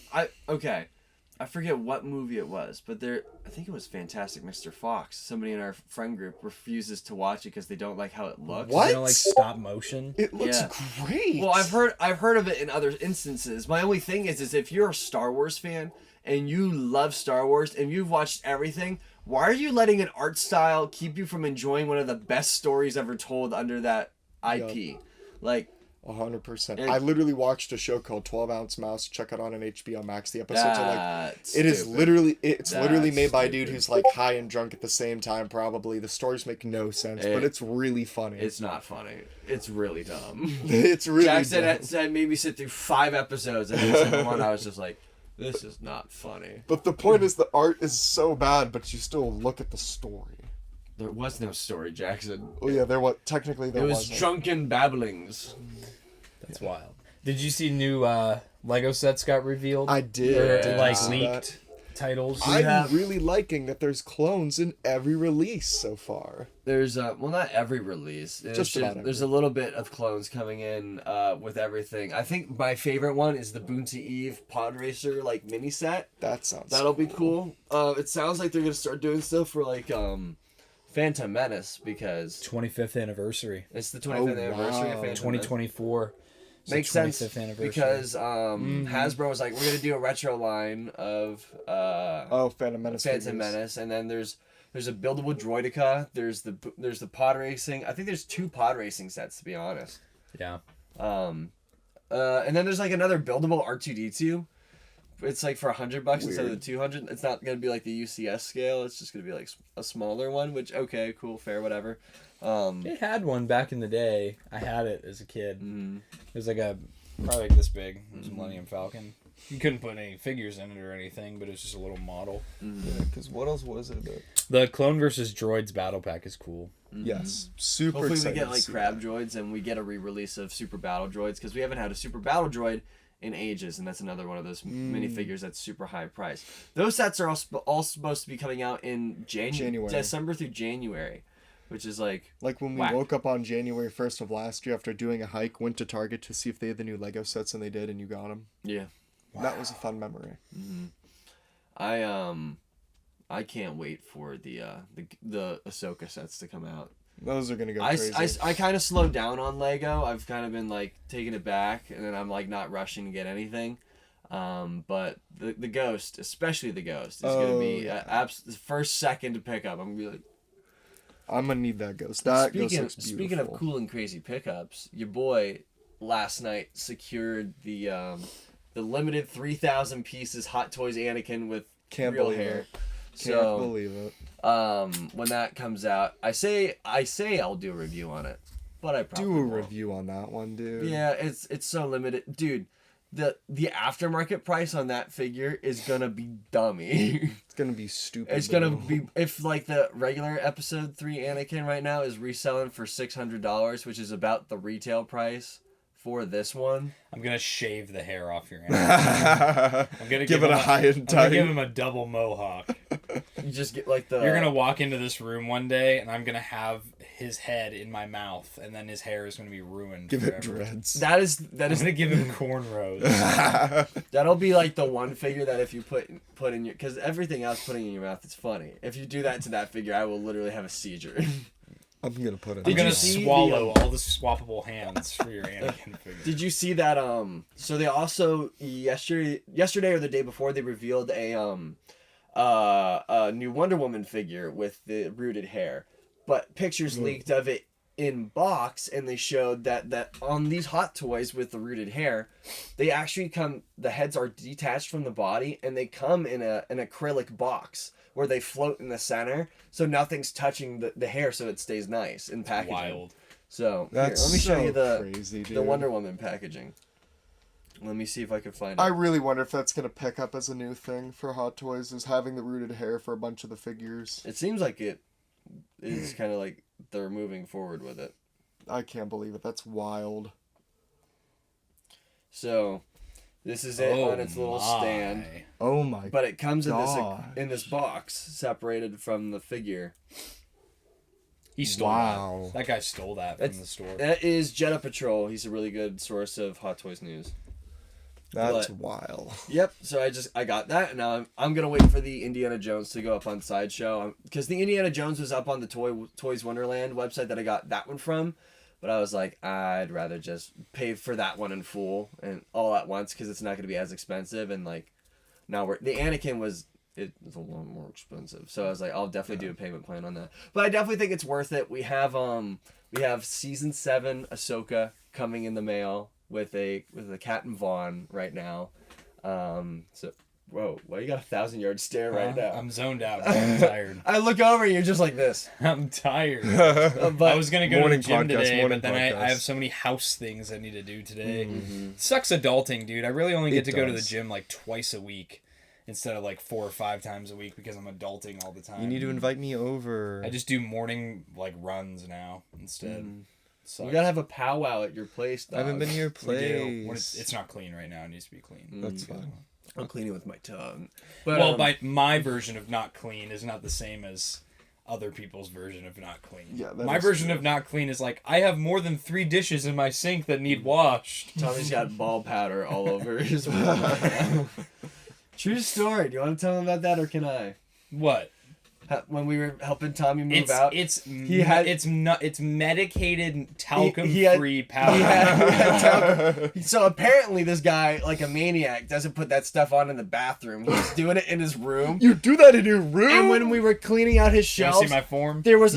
Speaker 1: I forget what movie it was, but I think it was Fantastic Mr. Fox. Somebody in our friend group refuses to watch it because they don't like how it looks.
Speaker 3: What? They don't like stop motion?
Speaker 2: It looks great.
Speaker 1: Well, I've heard of it in other instances. My only thing is if you're a Star Wars fan and you love Star Wars and you've watched everything, why are you letting an art style keep you from enjoying one of the best stories ever told under that IP? Like,
Speaker 2: 100%. I literally watched a show called 12 Ounce Mouse. Check it out on HBO Max. The episodes are like, it's literally made by a dude who's like high and drunk at the same time. Probably the stories make no sense, but it's really funny.
Speaker 1: It's not funny. It's really dumb.
Speaker 2: It's really.
Speaker 1: Jack said maybe sit through 5 episodes, and the second one I was just like, this is not funny.
Speaker 2: But the point is, the art is so bad, but you still look at the story.
Speaker 1: There was no story, Jackson.
Speaker 2: Oh yeah, there was technically there
Speaker 1: was. It was
Speaker 2: wasn't.
Speaker 1: drunken babblings.
Speaker 3: That's wild. Did you see new Lego sets got revealed?
Speaker 2: I did.
Speaker 3: Or, like leaked titles.
Speaker 2: I'm really liking that there's clones in every release so far.
Speaker 1: There's well, not every release. There's a little bit of clones coming in with everything. I think my favorite one is the Boonty Eve Pod Racer like mini set. That'll be cool. It sounds like they're gonna start doing stuff for like Phantom Menace because
Speaker 3: 25th anniversary.
Speaker 1: It's the 25th anniversary of Phantom
Speaker 3: 2024.
Speaker 1: Makes sense because Hasbro was like, we're gonna do a retro line of
Speaker 2: Phantom Menace.
Speaker 1: And then there's a buildable Droideka. There's the pod racing. I think there's 2 pod racing sets to be honest.
Speaker 3: Yeah.
Speaker 1: And then there's like another buildable R2D2. It's like for $100 instead of the 200. It's not gonna be like the UCS scale. It's just gonna be like a smaller one. Which okay, cool, fair, whatever.
Speaker 3: It had one back in the day. I had it as a kid.
Speaker 1: Mm-hmm.
Speaker 3: It was like probably like this big. It was a Millennium Falcon. You couldn't put any figures in it or anything, but it was just a little model.
Speaker 2: Yeah, because what else was it?
Speaker 3: The Clone versus Droids battle pack is cool.
Speaker 2: Yes, super.
Speaker 1: Hopefully
Speaker 2: excited
Speaker 1: we get like Crab Droids and we get a re-release of Super Battle Droids because we haven't had a Super Battle Droid in ages, and that's another one of those minifigures that's super high price. Those sets are all supposed to be coming out in January. December through January, which is like
Speaker 2: when we woke up on January 1st of last year after doing a hike, went to Target to see if they had the new Lego sets, and they did, and you got them.
Speaker 1: Yeah,
Speaker 2: wow. That was a fun memory.
Speaker 1: I can't wait for the Ahsoka sets to come out.
Speaker 2: Those are gonna go crazy.
Speaker 1: I kind of slowed down on Lego. I've kind of been like taking it back, and then I'm like not rushing to get anything. But the Ghost, especially the Ghost, is gonna be the first second to pick up. I'm gonna be like,
Speaker 2: I'm gonna need that Ghost.
Speaker 1: Speaking of cool and crazy pickups, your boy last night secured the limited 3,000 pieces Hot Toys Anakin with real hair.
Speaker 2: Can't believe it.
Speaker 1: When that comes out, I say I'll do a review on it, but I probably
Speaker 2: do a
Speaker 1: won't.
Speaker 2: review on that one, dude.
Speaker 1: Yeah, it's so limited, dude. The aftermarket price on that figure is gonna be dummy.
Speaker 2: It's gonna be stupid.
Speaker 1: It's gonna be if like the regular Episode 3 Anakin right now is reselling for $600, which is about the retail price for this one.
Speaker 3: I'm gonna shave the hair off your Anakin. I'm gonna
Speaker 2: give it a high and tight.
Speaker 3: I'm gonna give him a double mohawk.
Speaker 1: You just get like the.
Speaker 3: You're gonna walk into this room one day, and I'm gonna have his head in my mouth, and then his hair is gonna be ruined.
Speaker 2: Give
Speaker 3: forever.
Speaker 2: it dreads.
Speaker 1: That is.
Speaker 3: I'm gonna give him cornrows.
Speaker 1: That'll be like the one figure that if you put in your, because everything else putting in your mouth is funny. If you do that to that figure, I will literally have a seizure.
Speaker 2: I'm gonna put it.
Speaker 3: I'm gonna swallow all the swappable hands for your Anakin figure.
Speaker 1: Did you see that? So they also yesterday or the day before they revealed a new Wonder Woman figure with the rooted hair, but pictures leaked of it in box, and they showed that on these Hot Toys with the rooted hair, they actually the heads are detached from the body, and they come in an acrylic box where they float in the center, so nothing's touching the hair, so it stays nice in packaging.
Speaker 3: Wild.
Speaker 1: So
Speaker 2: that's
Speaker 1: let me show you
Speaker 2: crazy,
Speaker 1: the Wonder Woman packaging. Let me see if I can find it.
Speaker 2: I really wonder if that's gonna pick up as a new thing for Hot Toys, is having the rooted hair for a bunch of the figures.
Speaker 1: It seems like it is kind of like they're moving forward with it.
Speaker 2: I can't believe it. That's wild.
Speaker 1: So, this is it on its little stand.
Speaker 2: Oh my!
Speaker 1: But it comes in this box separated from the figure.
Speaker 3: He stole that. That guy stole that from the store.
Speaker 1: That is Jedi Patrol. He's a really good source of Hot Toys news.
Speaker 2: That's wild.
Speaker 1: Yep. So I got that, and now I'm gonna wait for the Indiana Jones to go up on Sideshow, because the Indiana Jones was up on the Toys Wonderland website that I got that one from, but I was like, I'd rather just pay for that one in full and all at once, because it's not gonna be as expensive. And like, now the Anakin was it's a lot more expensive. So I was like, I'll definitely do a payment plan on that. But I definitely think it's worth it. We have season 7 Ahsoka coming in the mail with a Captain Vaughn right now. So whoa, why you got a 1,000-yard stare right now?
Speaker 3: I'm zoned out. I'm tired.
Speaker 1: I look over and you're just like this.
Speaker 3: I'm tired.
Speaker 1: But
Speaker 3: I was gonna go to the
Speaker 2: Morning
Speaker 3: gym
Speaker 2: podcast,
Speaker 3: today,
Speaker 2: morning
Speaker 3: but then I
Speaker 2: podcast.
Speaker 3: have so many house things I need to do today. Sucks adulting, dude. I really only get to go to the
Speaker 2: does.
Speaker 3: gym like twice a week instead of like 4 or 5 times a week because I'm adulting all the time.
Speaker 2: You need to invite me over.
Speaker 3: I just do morning like runs now instead.
Speaker 1: We gotta have a powwow at your place, dog.
Speaker 2: I haven't been to your
Speaker 3: We do. When
Speaker 2: place.
Speaker 3: it's not clean right now. It needs to be clean.
Speaker 2: That's fine.
Speaker 1: I'm cleaning with my tongue. But,
Speaker 3: Well, my version of not clean is not the same as other people's version of not clean.
Speaker 2: Yeah, that
Speaker 3: my
Speaker 2: is
Speaker 3: version
Speaker 2: true.
Speaker 3: of not clean is like I have more than 3 dishes in my sink that need washed.
Speaker 1: Tommy's got ball powder all over his wall. True story. Do you want to tell him about that, or can I?
Speaker 3: What?
Speaker 1: When we were helping Tommy move out,
Speaker 3: It's medicated talcum free powder.
Speaker 1: So apparently this guy, like a maniac, doesn't put that stuff on in the bathroom. He's doing it in his room.
Speaker 2: You do that in your room?
Speaker 1: And when we were cleaning out his
Speaker 3: You wanna
Speaker 1: shelves,
Speaker 3: see my form?
Speaker 1: there was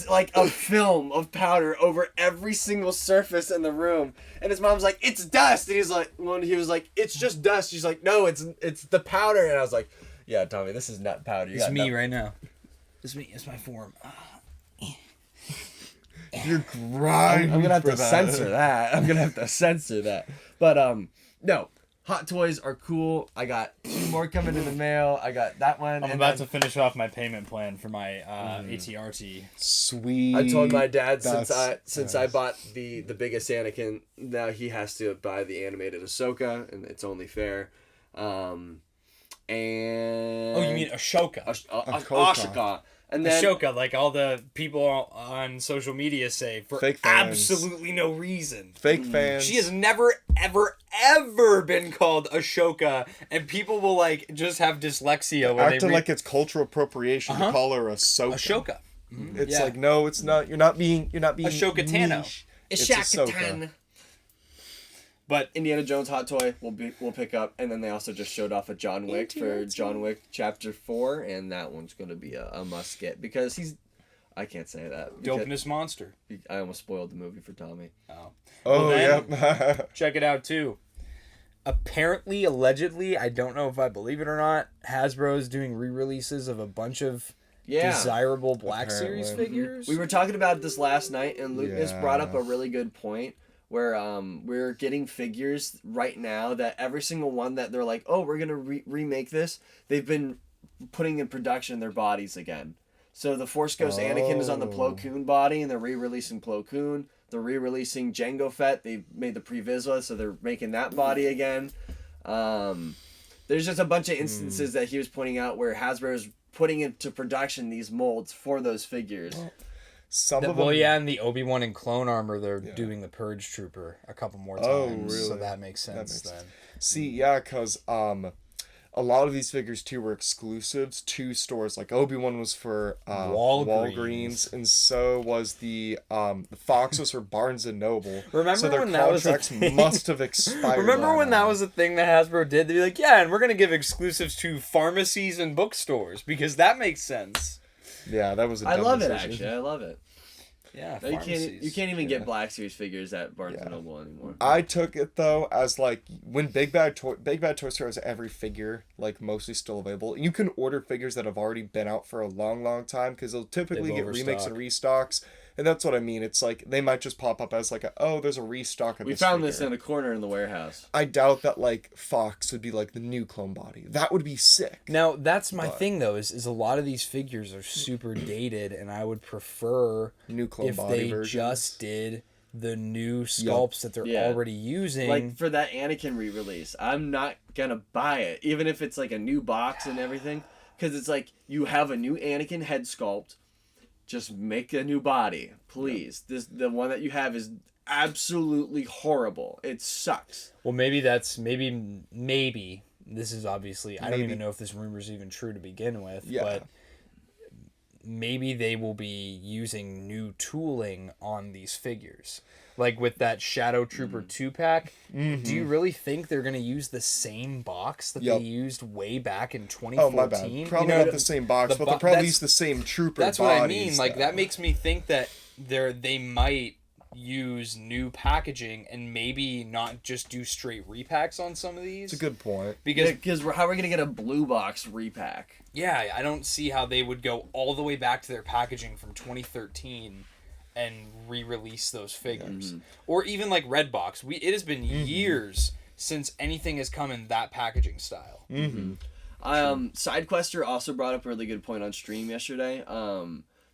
Speaker 1: like a film of powder over every single surface in the room. And his mom's like, "It's dust." And he's like, when he was like, "It's just dust." She's like, "No, it's the powder." And I was like, "Yeah, Tommy, this is not powder. You
Speaker 3: It's
Speaker 1: got
Speaker 3: me
Speaker 1: nut-
Speaker 3: right now. It's me. It's my form.
Speaker 2: You're grinding.
Speaker 1: I'm gonna have
Speaker 2: for
Speaker 1: to
Speaker 2: that.
Speaker 1: censor that. I'm gonna have to censor that. But no, Hot Toys are cool. I got 2 more coming in the mail. I got that one.
Speaker 3: I'm
Speaker 1: and
Speaker 3: about
Speaker 1: then
Speaker 3: to finish off my payment plan for my ATRT.
Speaker 2: Sweet.
Speaker 1: I told my dad since
Speaker 2: That's
Speaker 1: I
Speaker 2: nice.
Speaker 1: bought the biggest Anakin, now he has to buy the animated Ahsoka, and it's only fair. And
Speaker 3: Oh, you mean Ashoka?
Speaker 1: Ahsoka. And then
Speaker 3: Ashoka, like all the people on social media say, for
Speaker 2: Fake fans.
Speaker 3: absolutely no reason.
Speaker 2: Fake fans.
Speaker 3: She has never, ever, ever been called Ashoka, and people will like just have dyslexia when
Speaker 2: acting
Speaker 3: they
Speaker 2: like it's cultural appropriation to call her Ahsoka.
Speaker 3: Ashoka.
Speaker 2: It's
Speaker 3: Yeah.
Speaker 2: like, no, it's not. You're not being
Speaker 3: Ashoka Tano.
Speaker 2: niche. It's Ahsoka.
Speaker 3: But
Speaker 1: Indiana Jones Hot Toy we'll pick up, and then they also just showed off a John Wick for John Wick Chapter 4, and that one's gonna be a must get because I can't say that. because
Speaker 3: Dopeness Monster.
Speaker 1: I almost spoiled the movie for Tommy.
Speaker 3: Oh.
Speaker 2: Oh,
Speaker 3: Well,
Speaker 2: yeah.
Speaker 3: Check it out too. Apparently, allegedly, I don't know if I believe it or not, Hasbro is doing re-releases of a bunch of desirable Black Series
Speaker 2: Apparently.
Speaker 3: figures.
Speaker 1: We were talking about this last night, and Lucas
Speaker 2: Yeah.
Speaker 1: brought up a really good point where we're getting figures right now that every single one that they're like, oh, we're gonna remake this, they've been putting in production their bodies again. So the Force Ghost Anakin is on the Plo Koon body, and they're re-releasing Plo Koon. They're re-releasing Jango Fett. They made the pre-Vizsla, so they're making that body again. There's just a bunch of instances that he was pointing out where Hasbro is putting into production these molds for those figures.
Speaker 2: Some of them.
Speaker 3: Well, yeah, in the Obi-Wan and clone armor, they're doing the Purge Trooper a couple more times.
Speaker 2: Oh, really?
Speaker 3: So that makes sense then.
Speaker 2: See, yeah, because a lot of these figures too were exclusives to stores. Like Obi-Wan was for Walgreens, and so was the Fox was for Barnes and Noble.
Speaker 3: Remember
Speaker 2: so their
Speaker 3: when that was a
Speaker 2: contracts
Speaker 3: thing?
Speaker 2: must have expired.
Speaker 3: Remember
Speaker 2: by
Speaker 3: when
Speaker 2: now.
Speaker 3: that was a thing that Hasbro did? They'd be like, yeah, and we're going to give exclusives to pharmacies and bookstores because that makes sense.
Speaker 2: Yeah, that was.
Speaker 1: I love it,
Speaker 2: decision.
Speaker 1: actually. I love it.
Speaker 3: Yeah,
Speaker 1: No,
Speaker 3: pharmacies.
Speaker 1: you can't even get Black Series figures at Barnes & Noble anymore.
Speaker 2: I took it though as like when Big Bad Toy Store has every figure like mostly still available. You can order figures that have already been out for a long time because they'll typically
Speaker 3: They've
Speaker 2: get remakes and
Speaker 3: overstocked.
Speaker 2: restocks, and that's what I mean. It's like they might just pop up as like there's a restock of
Speaker 1: We
Speaker 2: this
Speaker 1: found
Speaker 2: figure.
Speaker 1: this in the corner in the warehouse.
Speaker 2: I doubt that like Fox would be like the new clone body. That would be sick.
Speaker 3: Now, that's my thing, though, is a lot of these figures are super dated, and I would prefer
Speaker 2: New clone
Speaker 3: if
Speaker 2: body
Speaker 3: they
Speaker 2: versions.
Speaker 3: just did the new sculpts that they're
Speaker 1: Yeah.
Speaker 3: already using.
Speaker 1: Like for that Anakin re-release, I'm not gonna buy it, even if it's like a new box and everything, because it's like you have a new Anakin head sculpt, just make a new body, please. The one that you have is absolutely horrible. It sucks.
Speaker 3: Well, maybe this is obviously, I don't even know if this rumor is even true to begin with,
Speaker 2: Yeah.
Speaker 3: but maybe they will be using new tooling on these figures. Like with that Shadow Trooper 2-pack, do you really think they're going to use the same box that they used way back in 2014?
Speaker 2: Oh, my bad. Probably not the same box, but they'll probably use the same trooper
Speaker 3: That's what I mean.
Speaker 2: bodies,
Speaker 3: Like,
Speaker 2: though.
Speaker 3: that makes me think that they might use new packaging and maybe not just do straight repacks on some of these.
Speaker 2: It's a good point.
Speaker 3: Because
Speaker 1: how are we gonna get a blue box repack?
Speaker 3: yeah, I don't see how they would go all the way back to their packaging from 2013 and re-release those figures. Or even like Redbox. It has been years since anything has come in that packaging style.
Speaker 1: Sidequester also brought up a really good point on stream yesterday.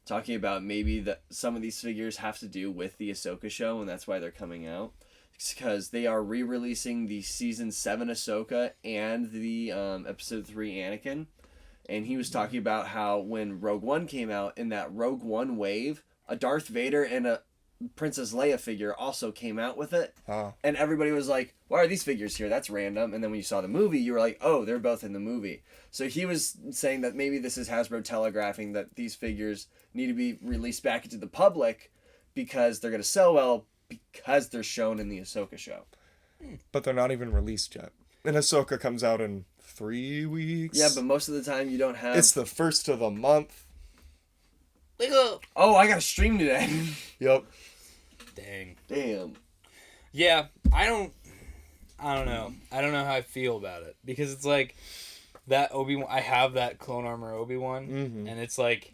Speaker 1: Talking about maybe that some of these figures have to do with the Ahsoka show, and that's why they're coming out. It's because they are re-releasing the Season 7 Ahsoka and the Episode 3 Anakin. And he was talking about how when Rogue One came out, in that Rogue One wave, a Darth Vader and a Princess Leia figure also came out with it. And everybody was like, why are these figures here? That's random. And then when you saw the movie, you were like, oh, they're both in the movie. So he was saying that maybe this is Hasbro telegraphing that these figures need to be released back into the public because they're going to sell well because they're shown in the Ahsoka show.
Speaker 2: But they're not even released yet. And Ahsoka comes out in 3 weeks.
Speaker 1: Yeah, but most of the time you don't have...
Speaker 2: It's the first of the month.
Speaker 1: Oh, I got to stream today.
Speaker 2: Yep.
Speaker 3: Dang.
Speaker 1: Damn.
Speaker 3: Yeah, I don't know. I don't know how I feel about it. Because it's like, that Obi-Wan... I have that Clone Armor Obi-Wan, and it's like,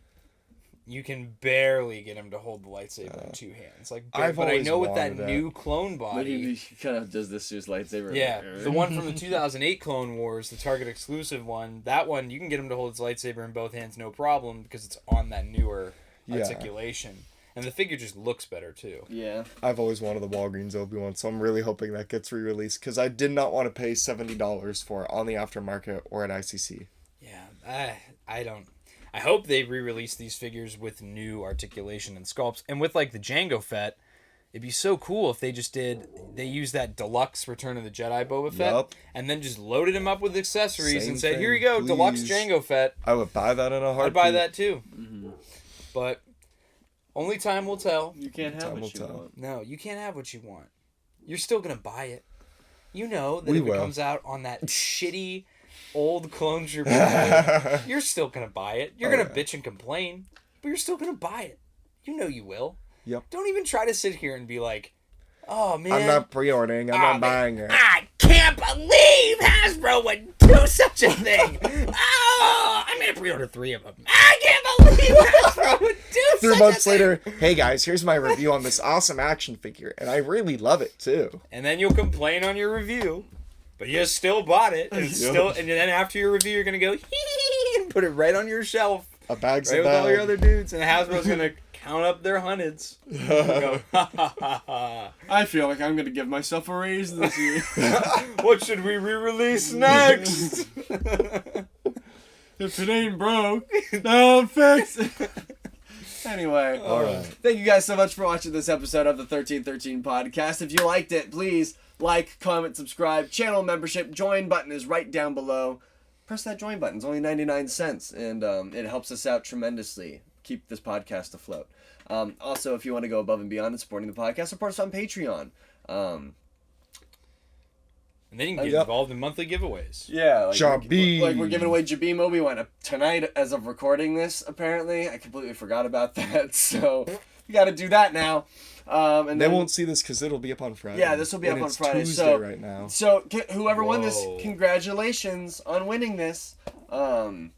Speaker 3: you can barely get him to hold the lightsaber in two hands. Like, but I know with that new clone body...
Speaker 1: He kind of does this to his lightsaber.
Speaker 3: Yeah, the one from the 2008 Clone Wars, the Target exclusive one, that one, you can get him to hold his lightsaber in both hands, no problem, because it's on that newer articulation. And the figure just looks better, too.
Speaker 1: Yeah.
Speaker 2: I've always wanted the Walgreens Obi-Wan, so I'm really hoping that gets re-released, because I did not want to pay $70 for it on the aftermarket or at ICC.
Speaker 3: Yeah, I don't... I hope they re-release these figures with new articulation and sculpts. And with, like, the Jango Fett, it'd be so cool if they just they used that deluxe Return of the Jedi Boba Fett, and then just loaded him up with accessories and said, here you go, deluxe Jango Fett.
Speaker 2: I would buy that in a heartbeat.
Speaker 3: I'd buy that, too. But only time will tell.
Speaker 1: You can't have what you want.
Speaker 3: No, you can't have what you want. You're still going to buy it. You know that if it comes out on that shitty... old clone trooper, you're still gonna buy it. You're gonna bitch and complain, but you're still gonna buy it. You know you will.
Speaker 2: Yep.
Speaker 3: Don't even try to sit here and be like, "Oh man,
Speaker 2: I'm not pre-ordering. I'm not buying it."
Speaker 3: I can't believe Hasbro would do such a thing. Oh, I'm gonna pre-order 3 of them. I can't believe Hasbro would do
Speaker 2: 3 months later, hey guys, here's my review on this awesome action figure, and I really love it too.
Speaker 3: And then you'll complain on your review. But you still bought it, and and then after your review, you're gonna go and put it right on your shelf,
Speaker 2: A bag's
Speaker 3: right
Speaker 2: a
Speaker 3: with
Speaker 2: bag.
Speaker 3: all your other dudes, and Hasbro's gonna count up their hundreds. Go, ha, ha, ha, ha.
Speaker 1: I feel like I'm gonna give myself a raise this year.
Speaker 3: What should we re-release next?
Speaker 1: If it ain't broke, don't fix it. Anyway,
Speaker 2: All right.
Speaker 1: Thank you guys so much for watching this episode of the 1313 podcast. If you liked it, please like, comment, subscribe, channel membership, join button is right down below. Press that join button. It's only 99 cents, and it helps us out tremendously. Keep this podcast afloat. Also, if you want to go above and beyond in supporting the podcast, support us on Patreon.
Speaker 3: And then you can get involved in monthly giveaways.
Speaker 1: Yeah,
Speaker 2: Jabim.
Speaker 1: we're giving away Jabim Obi-Wan tonight as of recording this, apparently. I completely forgot about that, so we got to do that now. And
Speaker 2: They
Speaker 1: then,
Speaker 2: won't see this because it'll be up on Friday.
Speaker 1: Yeah, this will be
Speaker 2: And
Speaker 1: up on
Speaker 2: it's
Speaker 1: Friday.
Speaker 2: Tuesday
Speaker 1: So
Speaker 2: right now.
Speaker 1: So whoever won this,
Speaker 3: Whoa.
Speaker 1: congratulations on winning this. Have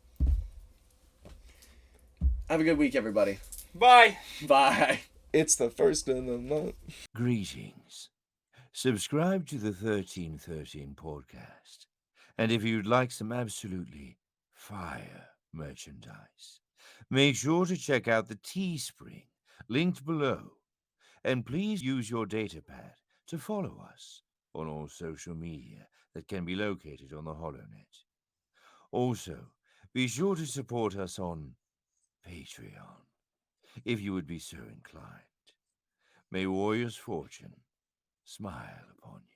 Speaker 1: a good week, everybody.
Speaker 3: Bye.
Speaker 1: Bye.
Speaker 2: It's the first of the month.
Speaker 6: Greetings. Subscribe to the 1313 podcast. And if you'd like some absolutely fire merchandise, make sure to check out the Teespring linked below. And please use your datapad to follow us on all social media that can be located on the HoloNet. Also, be sure to support us on Patreon, if you would be so inclined. May Warrior's fortune smile upon you.